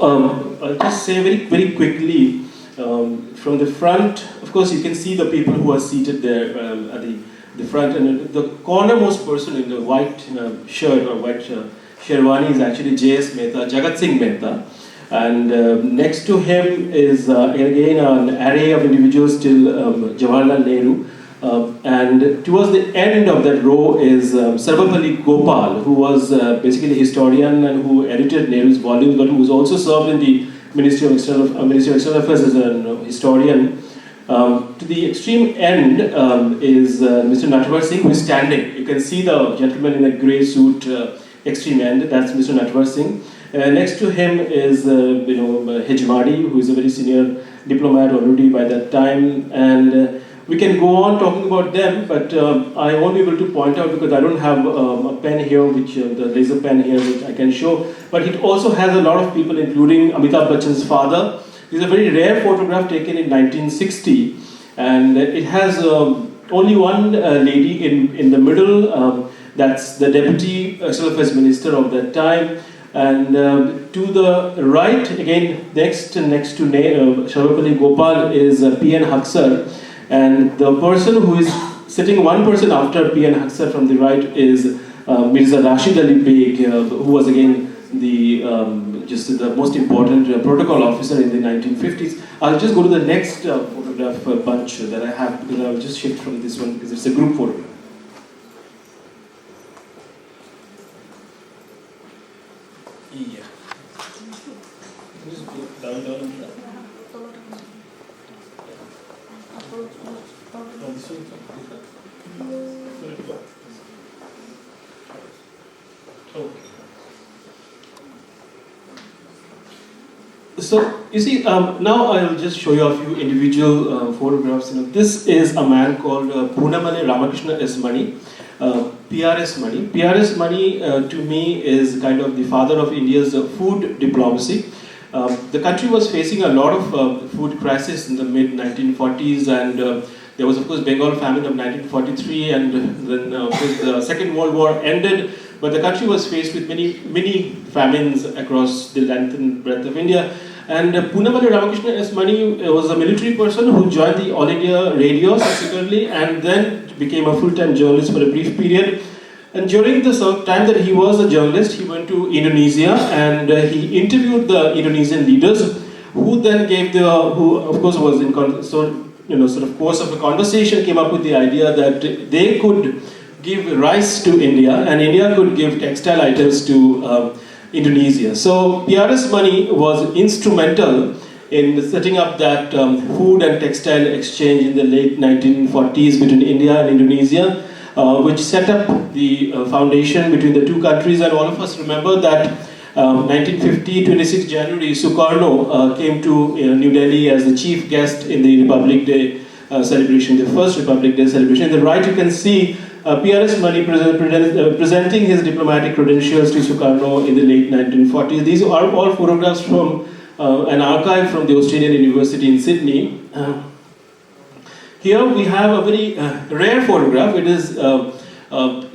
I'll just say very, very quickly, from the front, of course you can see the people who are seated there at the front, and the cornermost person in the white shirt or white sherwani is actually J.S. Mehta, Jagat Singh Mehta. And next to him is again an array of individuals till Jawaharlal Nehru. And towards the end of that row is Sarvapalli Gopal, who was basically a historian and who edited Nehru's volumes, but who was also served in the Ministry of External Affairs as a historian. To the extreme end is Mr. Natwar Singh, who is standing. You can see the gentleman in a grey suit, extreme end. That's Mr. Natwar Singh. Next to him is Hejmadi, who is a very senior diplomat already by that time, and we can go on talking about them, but I won't be able to point out because I don't have a pen here, which the laser pen here, which I can show. But it also has a lot of people, including Amitabh Bachchan's father. It's a very rare photograph taken in 1960, and it has only one lady in the middle. That's the deputy external affairs minister of that time. And to the right, again, next to Sarvapalli Gopal is P.N. Haksar. And the person who is sitting one person after P.N. Haksar from the right is Mirza Rashid Ali Beg, who was again the most important protocol officer in the 1950s. I'll just go to the next photograph bunch that I have, because I'll just shift from this one because it's a group photograph. Yeah. So you see, now I'll just show you a few individual photographs. This is a man called Poonamale Ramakrishna S. Mani, PRS Mani. PRS Mani to me is kind of the father of India's food diplomacy. The country was facing a lot of food crisis in the mid-1940s, and there was of course Bengal famine of 1943, and then the Second World War ended. But the country was faced with many famines across the length and breadth of India. And Poonamale Ramakrishna S. Mani was a military person who joined the All India Radio subsequently and then became a full-time journalist for a brief period. And during the time that he was a journalist, he went to Indonesia and he interviewed the Indonesian leaders, who then gave who of course was in sort of course of a conversation, came up with the idea that they could give rice to India and India could give textile items to Indonesia. So PRS Mani was instrumental in setting up that food and textile exchange in the late 1940s between India and Indonesia, which set up the foundation between the two countries. And all of us remember that 1950, 26 January, Sukarno came to New Delhi as the chief guest in the Republic Day celebration, the first Republic Day celebration. On the right you can see PRS Mani presenting his diplomatic credentials to Sukarno in the late 1940s. These are all photographs from an archive from the Australian University in Sydney. Here we have a very rare photograph. It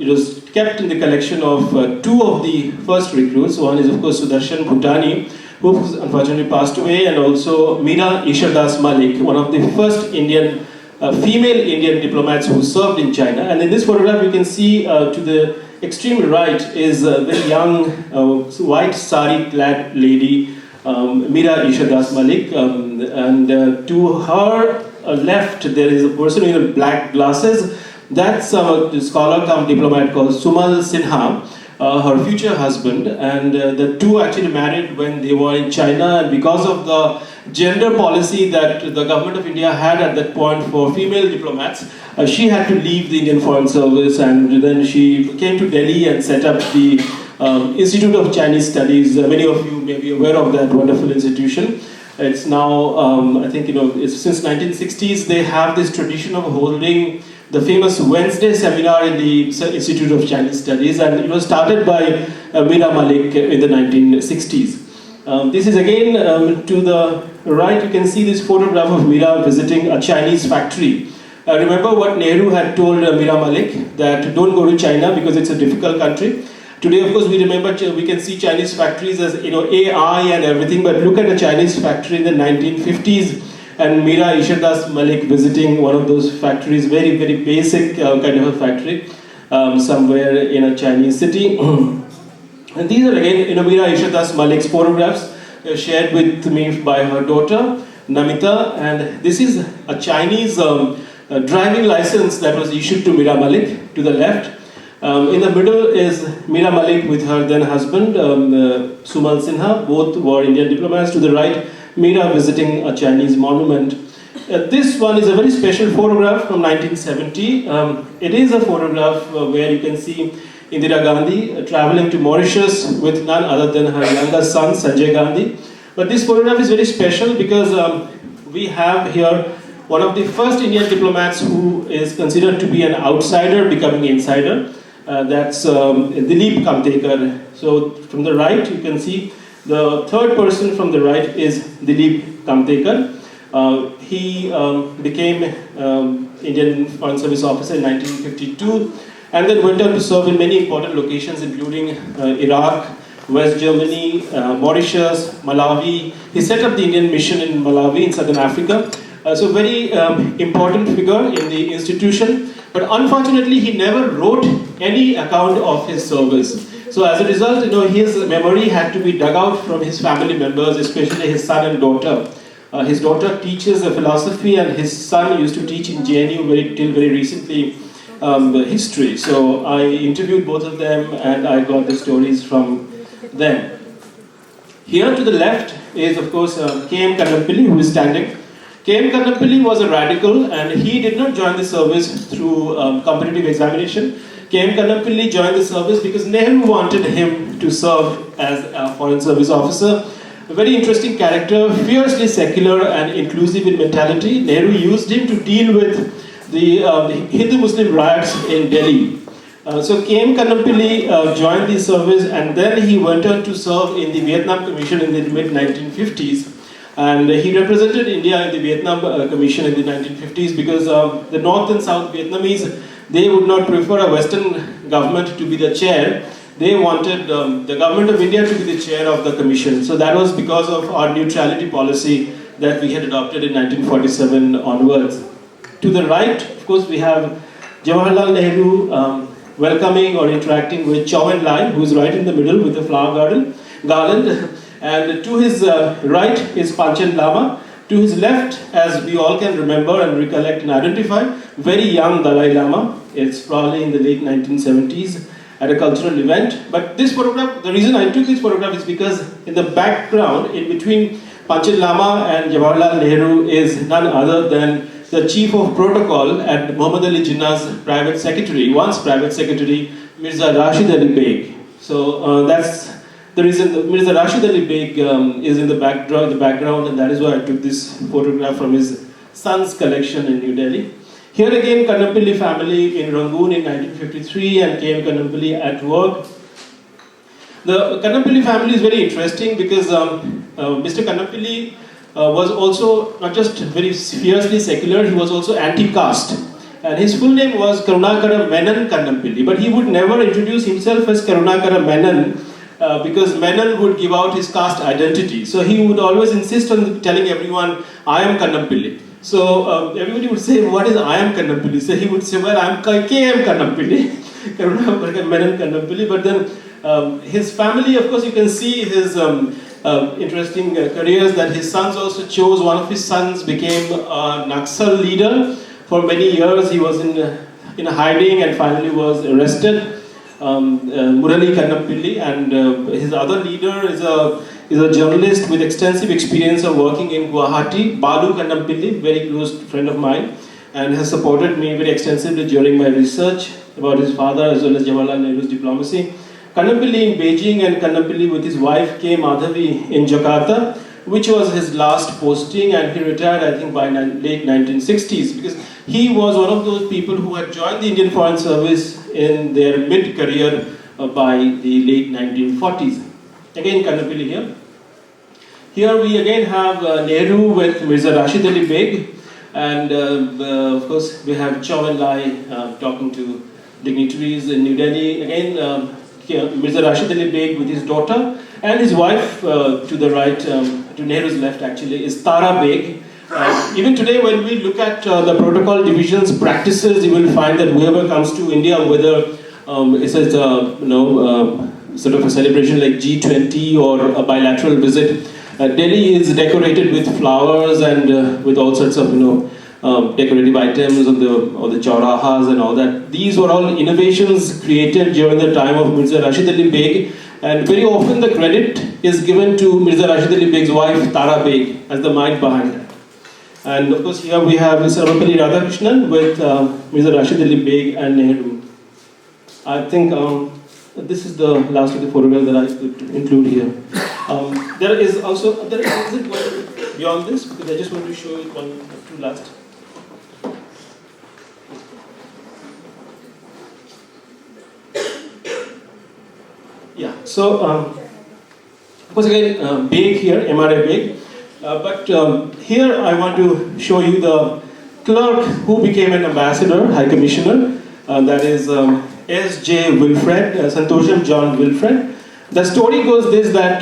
was kept in the collection of two of the first recruits. One is of course Sudarshan Bhutani, who unfortunately passed away, and also Meera Ishardas Malik, one of the first female Indian diplomats who served in China. And in this photograph you can see to the extreme right is a very young white sari clad lady, Meera Ishardas Malik, and to her left there is a person with black glasses. That's a scholar come diplomat called Sumal Sinha, her future husband, and the two actually married when they were in China, and because of the gender policy that the government of India had at that point for female diplomats, she had to leave the Indian Foreign Service, and then she came to Delhi and set up the Institute of Chinese Studies. Many of you may be aware of that wonderful institution. It's now, I think, it's since 1960s they have this tradition of holding the famous Wednesday seminar in the Institute of Chinese Studies, and it was started by Meera Malik in the 1960s. This is again to the right, you can see this photograph of Meera visiting a Chinese factory. Remember what Nehru had told Meera Malik, that don't go to China because it's a difficult country. Today, of course, we can see Chinese factories as AI and everything, but look at a Chinese factory in the 1950s, and Meera Ishardas Malik visiting one of those factories, very, very basic kind of a factory, somewhere in a Chinese city. And these are again Meera Ishardas Malik's photographs shared with me by her daughter, Namita, and this is a Chinese driving license that was issued to Meera Malik, to the left. In the middle is Meera Malik with her then husband, Sumal Sinha, both were Indian diplomats. To the right, Meera visiting a Chinese monument. This one is a very special photograph from 1970. It is a photograph where you can see Indira Gandhi traveling to Mauritius with none other than her younger son, Sanjay Gandhi. But this photograph is very special because we have here one of the first Indian diplomats who is considered to be an outsider becoming insider. That's Dilip Kamtekar. So from the right you can see the third person from the right is Dilip Kamtekar. He became Indian Foreign Service officer in 1952 and then went on to serve in many important locations including Iraq, West Germany, Mauritius, Malawi. He set up the Indian mission in Malawi in southern Africa. So very important figure in the institution, but unfortunately he never wrote any account of his service. So as a result, his memory had to be dug out from his family members, especially his son and daughter. His daughter teaches philosophy and his son used to teach in JNU till very recently history. So I interviewed both of them and I got the stories from them. Here to the left is, of course, K.M. Kannampilly, who is standing. K.M. Kannampilly was a radical, and he did not join the service through competitive examination. K.M. Kannampilly joined the service because Nehru wanted him to serve as a foreign service officer. A very interesting character, fiercely secular and inclusive in mentality. Nehru used him to deal with the Hindu-Muslim riots in Delhi. So K.M. Kannampilly joined the service, and then he went on to serve in the Vietnam Commission in the mid-1950s. And he represented India in the Vietnam Commission in the 1950s because the North and South Vietnamese, they would not prefer a Western government to be the chair. They wanted the government of India to be the chair of the commission. So that was because of our neutrality policy that we had adopted in 1947 onwards. To the right, of course, we have Jawaharlal Nehru welcoming or interacting with Chow En Lai, who is right in the middle with the flower garland. And to his right is Panchen Lama. To his left, as we all can remember and recollect and identify, very young Dalai Lama. It's probably in the late 1970s at a cultural event. But this photograph, the reason I took this photograph is because in the background, in between Panchen Lama and Jawaharlal Nehru is none other than the chief of protocol at Muhammad Ali Jinnah's private secretary, once private secretary, Mirza Rashid Ali Beg. So that's the reason that Mirza Rashid Ali Beg is in the background, and that is why I took this photograph from his son's collection in New Delhi. Here again, Kannampilly family in Rangoon in 1953, and K.M. Kannampilly at work. The Kannampilly family is very interesting because Mr. Kannampilly was also not just very fiercely secular, he was also anti-caste. And his full name was Karunakara Menon Kannampilly, but he would never introduce himself as Karunakara Menon because Menon would give out his caste identity. So he would always insist on telling everyone, I am Kannampilly. So everybody would say, what is I am Kannampilly? So he would say, well, I am K.M. Kannampilly, Karunakara Menon Kannampilly. But then his family, of course, you can see his interesting careers that his sons also chose. One of his sons became a Naxal leader. For many years he was in hiding and finally was arrested. Murali Kannampilly, and his other leader is a journalist with extensive experience of working in Guwahati, Balu Kannampilly, very close friend of mine, and has supported me very extensively during my research about his father as well as Jawaharlal Nehru's diplomacy. Kannampilly in Beijing and Kannampilly with his wife K. Madhavi in Jakarta, which was his last posting, and he retired I think by late 1960s because he was one of those people who had joined the Indian Foreign Service in their mid-career by the late 1940s. Again Kannampilly here. Here we again have Nehru with Mirza Rashid Ali Beg, and of course we have Chow En Lai talking to dignitaries in New Delhi. Again Mirza Rashid Ali Beg with his daughter, and his wife to the right, to Nehru's left actually, is Tara Beg. Even today when we look at the protocol division's practices, you will find that whoever comes to India, whether it's a sort of a celebration like G20 or a bilateral visit, Delhi is decorated with flowers and with all sorts of decorative items on the chaurahas and all that. These were all innovations created during the time of Mirza Rashid Ali Beg, and very often the credit is given to Mirza Rashid Ali Beg's wife Tara Beg as the mind behind that. And of course here we have Sarvapalli Radhakrishnan with Mirza Rashid Ali Beg and Nehru. I think this is the last of the photograph that I could include here. There is also, there is one beyond this, because I just want to show you one or two last. Yeah, so of course again Beg here, MRA Beg, but here I want to show you the clerk who became an ambassador, High Commissioner, that is S.J. Wilfred, Santosham John Wilfred. The story goes this, that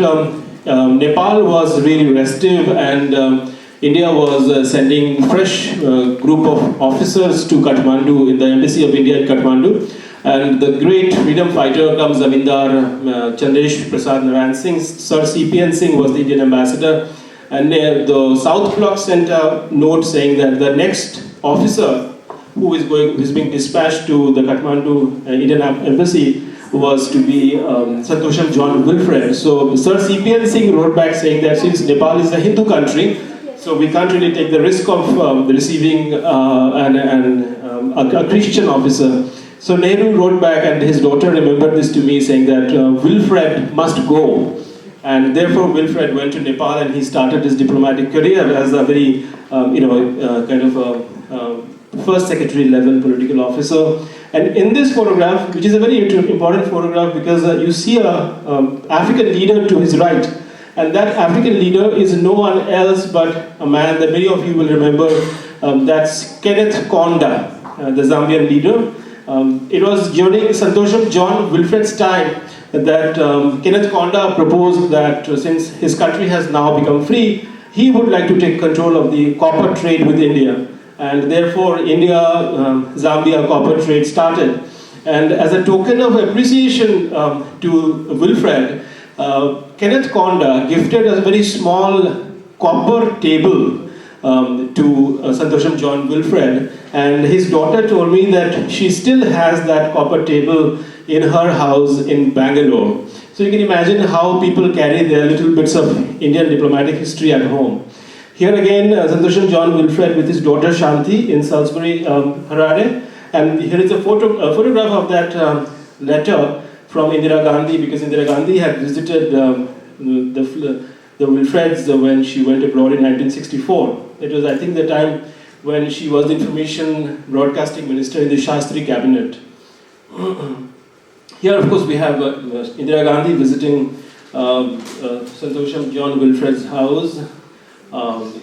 Nepal was really restive and India was sending fresh group of officers to Kathmandu in the embassy of India in Kathmandu. And the great freedom fighter comes Zamindar Chandesh Prasad Narayan Singh. Sir C.P.N. Singh was the Indian ambassador. And the South Bloc sent a note saying that the next officer who is being dispatched to the Kathmandu Indian embassy was to be Santosham John Wilfred. So Sir C.P.N. Singh wrote back saying that since Nepal is a Hindu country, so we can't really take the risk of receiving a Christian officer. So Nehru wrote back, and his daughter remembered this to me, saying that Wilfred must go. And therefore Wilfred went to Nepal and he started his diplomatic career as a very, first secretary level political officer. And in this photograph, which is a very important photograph because you see an African leader to his right. And that African leader is no one else but a man that many of you will remember, that's Kenneth Kaunda, the Zambian leader. It was during Santosham John Wilfred's time that Kenneth Kaunda proposed that since his country has now become free, he would like to take control of the copper trade with India. And therefore India-Zambia copper trade started. And as a token of appreciation to Wilfred, Kenneth Kaunda gifted a very small copper table to Santosham John Wilfred, and his daughter told me that she still has that copper table in her house in Bangalore. So you can imagine how people carry their little bits of Indian diplomatic history at home. Here again, Santosham John Wilfred with his daughter Shanti in Salisbury, Harare, and here is a photograph of that letter from Indira Gandhi, because Indira Gandhi had visited the Wilfreds when she went abroad in 1964. It was, I think, the time when she was the information broadcasting minister in the Shastri cabinet. Here, of course, we have Indira Gandhi visiting Santosham John Wilfred's house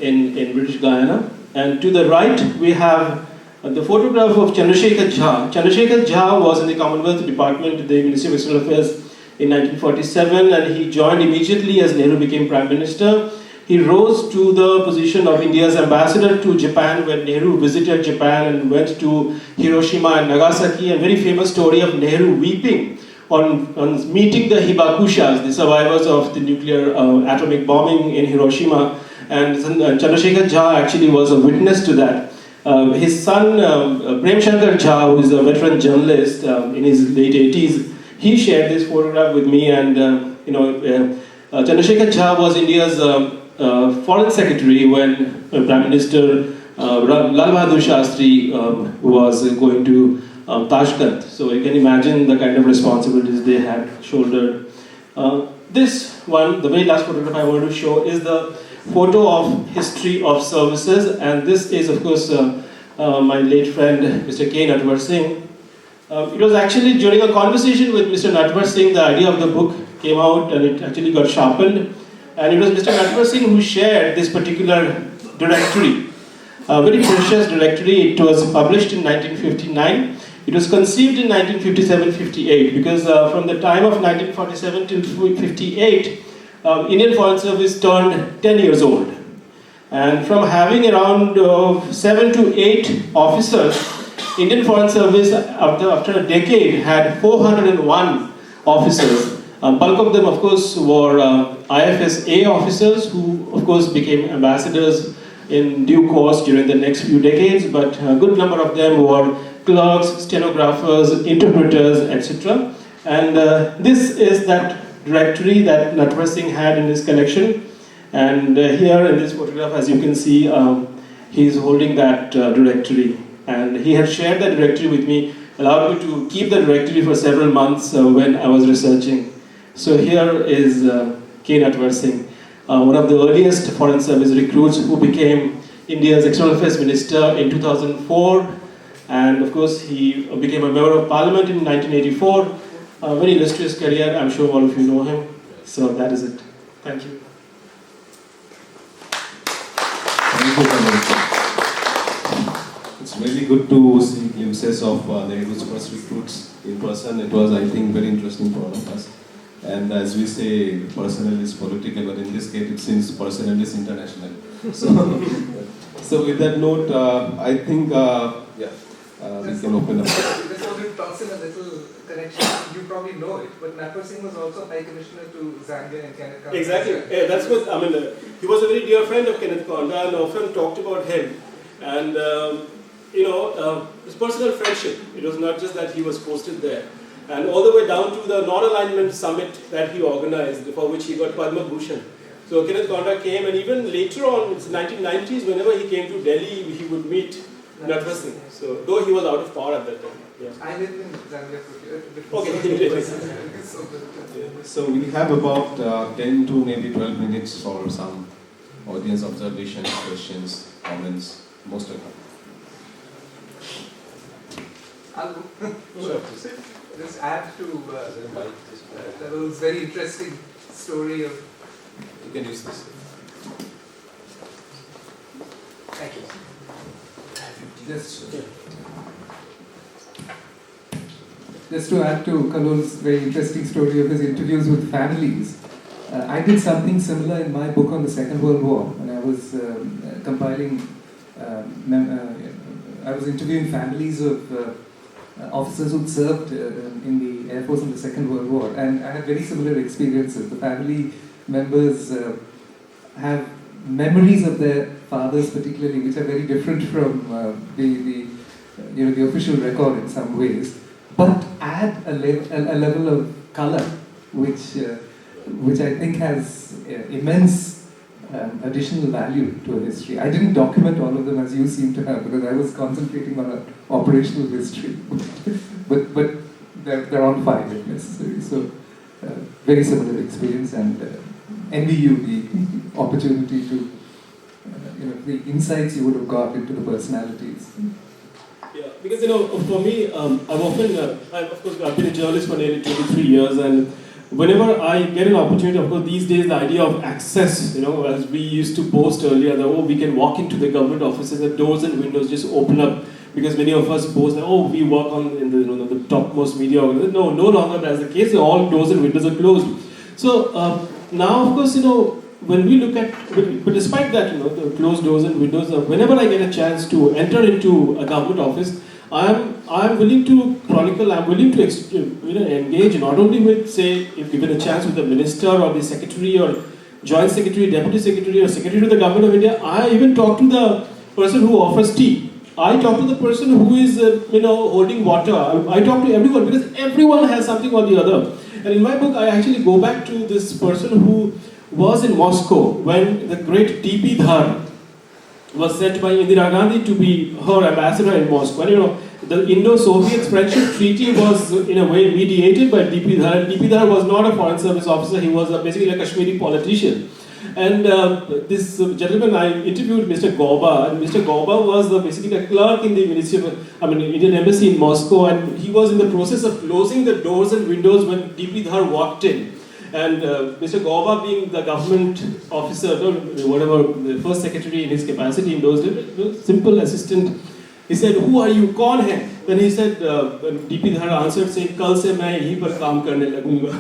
in British Guyana. And to the right, we have the photograph of Chandrasekhar Jha. Chandrasekhar Jha was in the Commonwealth Department, the Ministry of External Affairs, in 1947, and he joined immediately as Nehru became Prime Minister. He rose to the position of India's ambassador to Japan when Nehru visited Japan and went to Hiroshima and Nagasaki. A very famous story of Nehru weeping on meeting the Hibakushas, the survivors of the nuclear atomic bombing in Hiroshima. And Chandrasekhar Jha actually was a witness to that. His son, Prem Shankar Jha, who is a veteran journalist in his late 80s, he shared this photograph with me, and Chandrasekhar Jha was India's foreign secretary when Prime Minister Lal Bahadur Shastri was going to Tashkent. So you can imagine the kind of responsibilities they had shouldered. This one, the very last photograph I want to show, is the photo of history of services, and this is, of course, my late friend Mr. K. Natwar Singh. It was actually during a conversation with Mr. Natwar Singh, the idea of the book came out and it actually got sharpened. And it was Mr. Natwar Singh who shared this particular directory, a very precious directory. It was published in 1959. It was conceived in 1957-58 because from the time of 1947 till 58, Indian Foreign Service turned 10 years old. And from having around 7 to 8 officers, Indian Foreign Service, after a decade, had 401 officers. Bulk of them, of course, were IFSA officers who, of course, became ambassadors in due course during the next few decades, but a good number of them were clerks, stenographers, interpreters, etc. And this is that directory that Natwar Singh had in his collection. And here in this photograph, as you can see, he is holding that directory. And he had shared that directory with me, allowed me to keep the directory for several months when I was researching. So here is K. Natwar Singh, one of the earliest Foreign Service recruits who became India's External Affairs Minister in 2004. And of course, he became a member of Parliament in 1984. A very illustrious career, I'm sure all of you know him. So that is it. Thank you. Thank you, it's really good to see glimpses of Nehru's first recruits in person. It was, I think, very interesting for all of us. And as we say, personal is political, but in this case it seems personal is international. So with that note, I think, we can open up. This one talks in a little connection. You probably know it, but Natwar Singh was also High Commissioner to Zambia and Canada. Exactly. Yeah, that's what, I mean, he was a very dear friend of Kenneth Kaunda and often talked about him. And, his personal friendship, it was not just that he was posted there. and all the way down to the non-alignment summit that he organized, for which he got Padma Bhushan. So Kenneth Gonda came, and even later on, it's 1990s, whenever he came to Delhi, he would meet Natwar Singh. So though he was out of power at that time. Yeah. I lived in Zambia for Okay. So we have about 10 to maybe 12 minutes for some audience observations, questions, comments, most of them. I'll just add to Kallol's very interesting story of. You can use this. Thank you. Just to add to Kallol's very interesting story of his interviews with families, I did something similar in my book on the Second World War when I was compiling. I was interviewing families of officers who'd served in the Air Force in the Second World War, and I had very similar experiences. The family members have memories of their fathers, particularly, which are very different from the official record in some ways, but add a level of color, which I think has immense additional value to a history. I didn't document all of them as you seem to have, because I was concentrating on an operational history, but they're on file if necessary. So very similar experience, and envy you the opportunity to, the insights you would have got into the personalities. Yeah, because for me, I've been a journalist for nearly 23 years, and whenever I get an opportunity, of course, these days the idea of access, as we used to boast earlier, that we can walk into the government offices, the doors and windows just open up, because many of us boast that we work in the topmost media organization. No longer that's the case. All doors and windows are closed. So now, of course, when we look at, but despite that, the closed doors and windows, whenever I get a chance to enter into a government office, I'm willing to chronicle, I'm willing to engage not only with, say, if given a chance with the minister or the secretary or joint secretary, deputy secretary or secretary to the government of India. I even talk to the person who offers tea. I talk to the person who is, holding water. I talk to everyone, because everyone has something or the other. And in my book, I actually go back to this person who was in Moscow when the great D.P. Dhar was sent by Indira Gandhi to be her ambassador in Moscow. And the Indo-Soviet Friendship Treaty was in a way mediated by D.P. Dhar. And D.P. Dhar was not a foreign service officer, he was basically a Kashmiri politician. And this gentleman, I interviewed Mr. Gauba, and Mr. Gauba was basically a clerk in the Indian Embassy in Moscow, and he was in the process of closing the doors and windows when D.P. Dhar walked in. And Mr. Gauba, being the government officer, whatever, the first secretary in his capacity in those days, simple assistant, he said, "Who are you? Kaun hai?" Then he said, D.P. Dhar answered saying, "Kal se main yahi par kaam karne lagunga."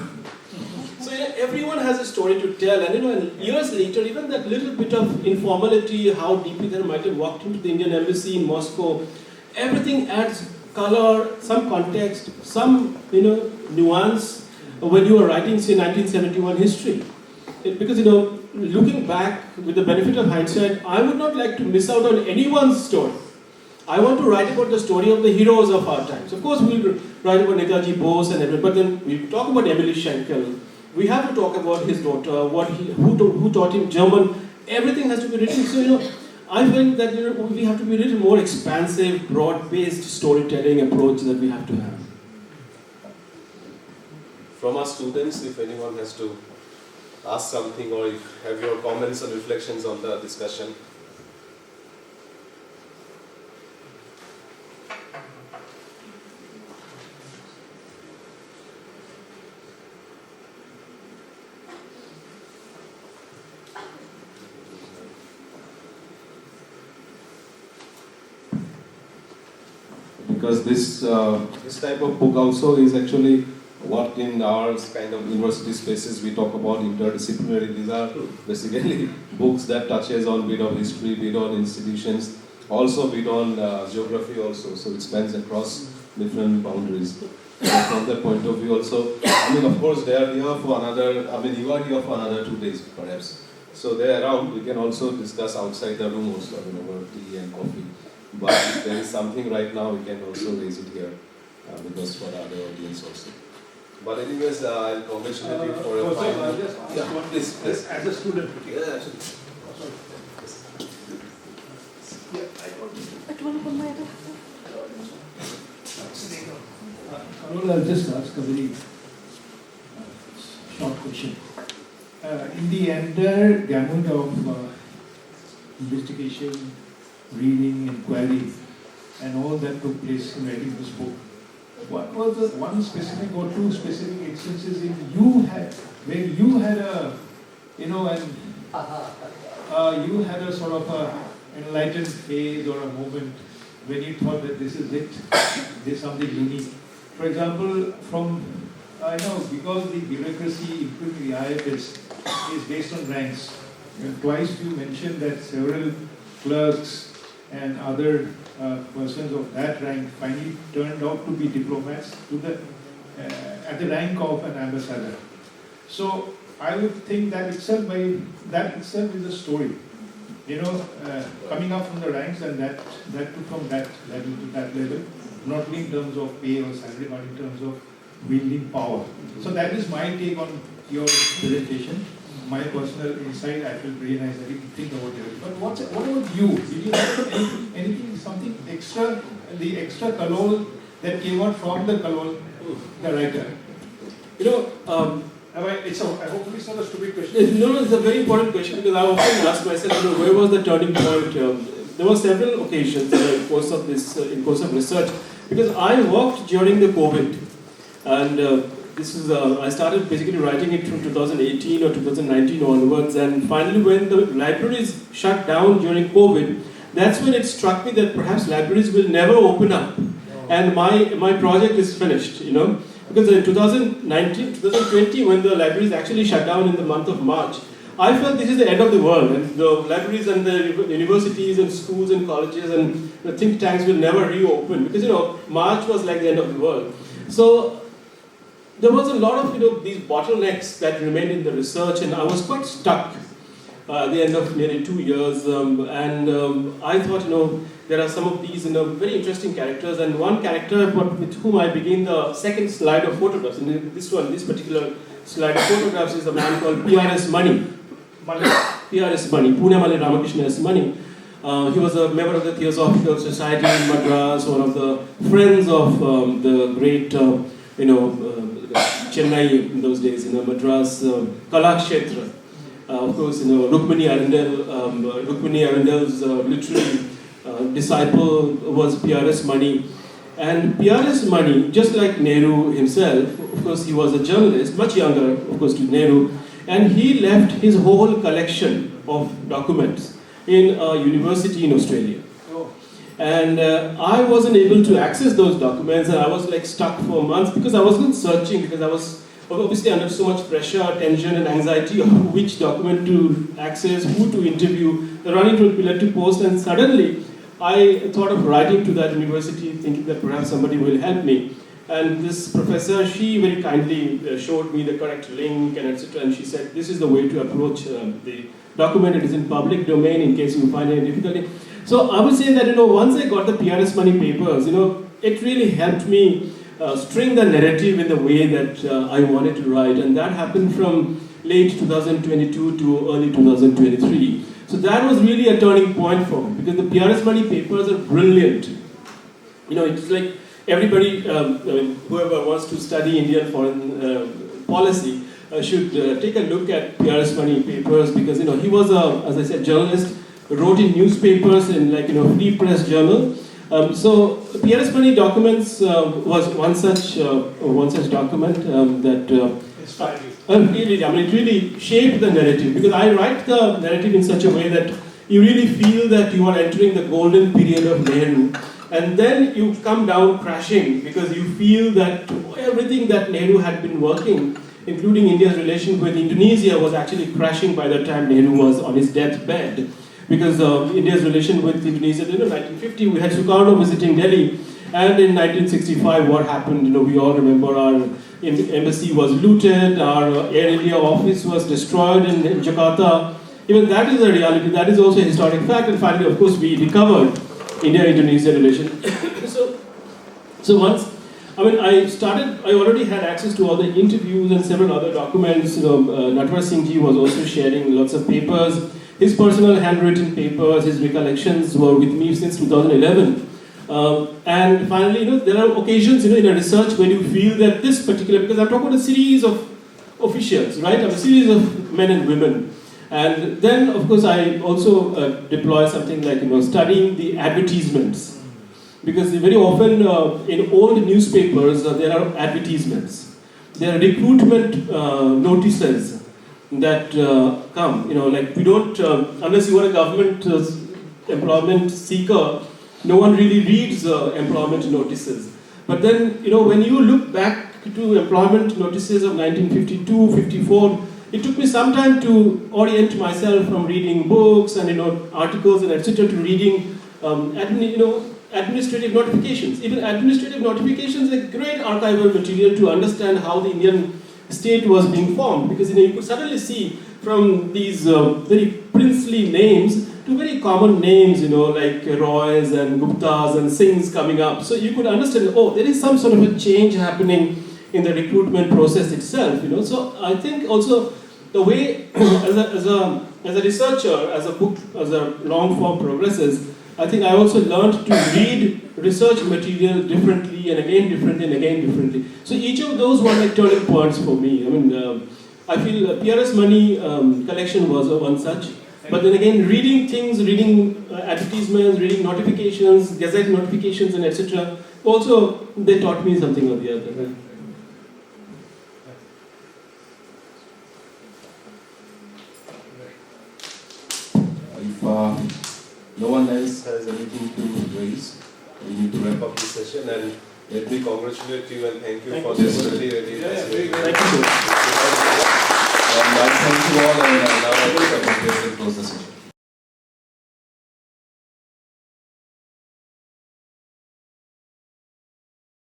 So everyone has a story to tell, and years later, even that little bit of informality, how D.P. Dhar might have walked into the Indian Embassy in Moscow, everything adds color, some context, some nuance when you are writing, say, 1971 history. Because looking back with the benefit of hindsight, I would not like to miss out on anyone's story. I want to write about the story of the heroes of our times. Of course, we'll write about Netaji Bose and everything, but then we talk about Emily Schenkel. We have to talk about his daughter, who taught him German. Everything has to be written. So I felt that we have to be a little more expansive, broad-based storytelling approach that we have to have. From our students, if anyone has to ask something or if you have your comments or reflections on the discussion. Because this type of book also is actually what in our kind of university spaces we talk about interdisciplinary. These are basically books that touches on bit of history, bit on institutions, also bit on geography also. So it spans across different boundaries. So from that point of view also, of course they are here for another, you are here for another 2 days perhaps. So they're around, we can also discuss outside the room also, over tea and coffee. But if there is something right now, we can also raise it here. because for the other audience also. But anyways, I'll congratulate you for your I'll fine. just ask Yeah, one please, please. as a student. Yeah, absolutely. Karol, I'll just ask a very short question. In the entire gamut of investigation, reading, inquiry, and all that took place in writing this book, what was the one specific or two specific instances where you had a, you had a sort of a enlightened phase or a moment when you thought that this is it, this is something unique. For example, because the bureaucracy, including the IFS, is based on ranks. And twice you mentioned that several clerks and other persons of that rank finally turned out to be diplomats at the rank of an ambassador. So I would think that itself is a story. Coming up from the ranks and that took from that level to that level, not only in terms of pay or salary, but in terms of wielding power. So that is my take on your presentation. My personal insight, I feel very nice. I didn't think about it. But what about you? Did you have anything, something extra, the extra KALLOL that came out from the KALLOL, the writer? Hopefully it's not a stupid question. No, it's a very important question because I often ask myself, where was the turning point? There were several occasions in course of research, because I worked during the COVID, and I started basically writing it from 2018 or 2019 onwards, and finally when the libraries shut down during COVID, that's when it struck me that perhaps libraries will never open up, and my project is finished, Because in 2020, when the libraries actually shut down in the month of March, I felt this is the end of the world, and the libraries and the universities and schools and colleges and the think tanks will never reopen, because March was like the end of the world. So there was a lot of these bottlenecks that remained in the research, and I was quite stuck at the end of nearly 2 years, I thought there are some of these very interesting characters, and one character with whom I begin the second slide of photographs. And this particular slide of photographs is a man called PRS Mani. PRS Mani, Pune Male Ramakrishna S. Mani. He was a member of the Theosophical Society in Madras, one of the friends of the great, Chennai in those days, Madras Kalakshetra. Of course, Rukmini Arundel's literary disciple was PRS Mani. And PRS Mani, just like Nehru himself, of course he was a journalist, much younger, of course, to Nehru, and he left his whole collection of documents in a university in Australia. And I wasn't able to access those documents, and I was like stuck for months because I wasn't searching, because I was obviously under so much pressure, tension and anxiety of which document to access, who to interview, the running to pillar to post, and suddenly I thought of writing to that university thinking that perhaps somebody will help me. And this professor, she very kindly showed me the correct link and etc. And she said, this is the way to approach the document. It is in public domain in case you find any difficulty. So I would say that once I got the PRS Mani papers, it really helped me string the narrative in the way that I wanted to write, and that happened from late 2022 to early 2023. So that was really a turning point for me, because the PRS Mani papers are brilliant. It's like everybody, whoever wants to study Indian foreign policy should take a look at PRS Mani papers, because he was as I said, journalist, wrote in newspapers in Free Press Journal. So PRS Mani documents was one such document that Inspired you. it really shaped the narrative, because I write the narrative in such a way that you really feel that you are entering the golden period of Nehru, and then you come down crashing because you feel that everything that Nehru had been working, including India's relation with Indonesia, was actually crashing by the time Nehru was on his deathbed. Because India's relation with Indonesia, 1950, we had Sukarno visiting Delhi, and in 1965, what happened? We all remember our embassy was looted, our Air India office was destroyed in Jakarta. Even that is a reality, that is also a historic fact, and finally, of course, we recovered India-Indonesia relation. So once I mean, I already had access to all the interviews and several other documents. Natwar Singh ji was also sharing lots of papers. His personal handwritten papers, his recollections were with me since 2011. And finally, there are occasions, in a research where you feel that this particular, because I'm talking about a series of officials, right? A series of men and women. And then, of course, I also deploy something like, studying the advertisements. Because very often in old newspapers, there are advertisements. There are recruitment notices that come. Like we don't, unless you are a government employment seeker, no one really reads employment notices. But then, when you look back to employment notices of 1952, 54, it took me some time to orient myself from reading books and articles and etc. to reading administrative notifications. Even administrative notifications are great archival material to understand how the Indian state was being formed, because you could suddenly see from these very princely names to very common names, like Roys and Guptas and Singhs coming up. So you could understand, there is some sort of a change happening in the recruitment process itself. So I think also the way as a researcher, as a long form progresses, I think I also learned to read research material differently and again differently. So each of those were like turning points for me. I mean, I feel PRS Money collection was one such. But then again, reading things, reading advertisements, reading notifications, gazette notifications, and etc. Also, they taught me something or the other. If no one else has anything to raise, we need to wrap up this session, and let me congratulate you and thank you for this really fascinating. Thank you. And I thank you all, and now I will close the session.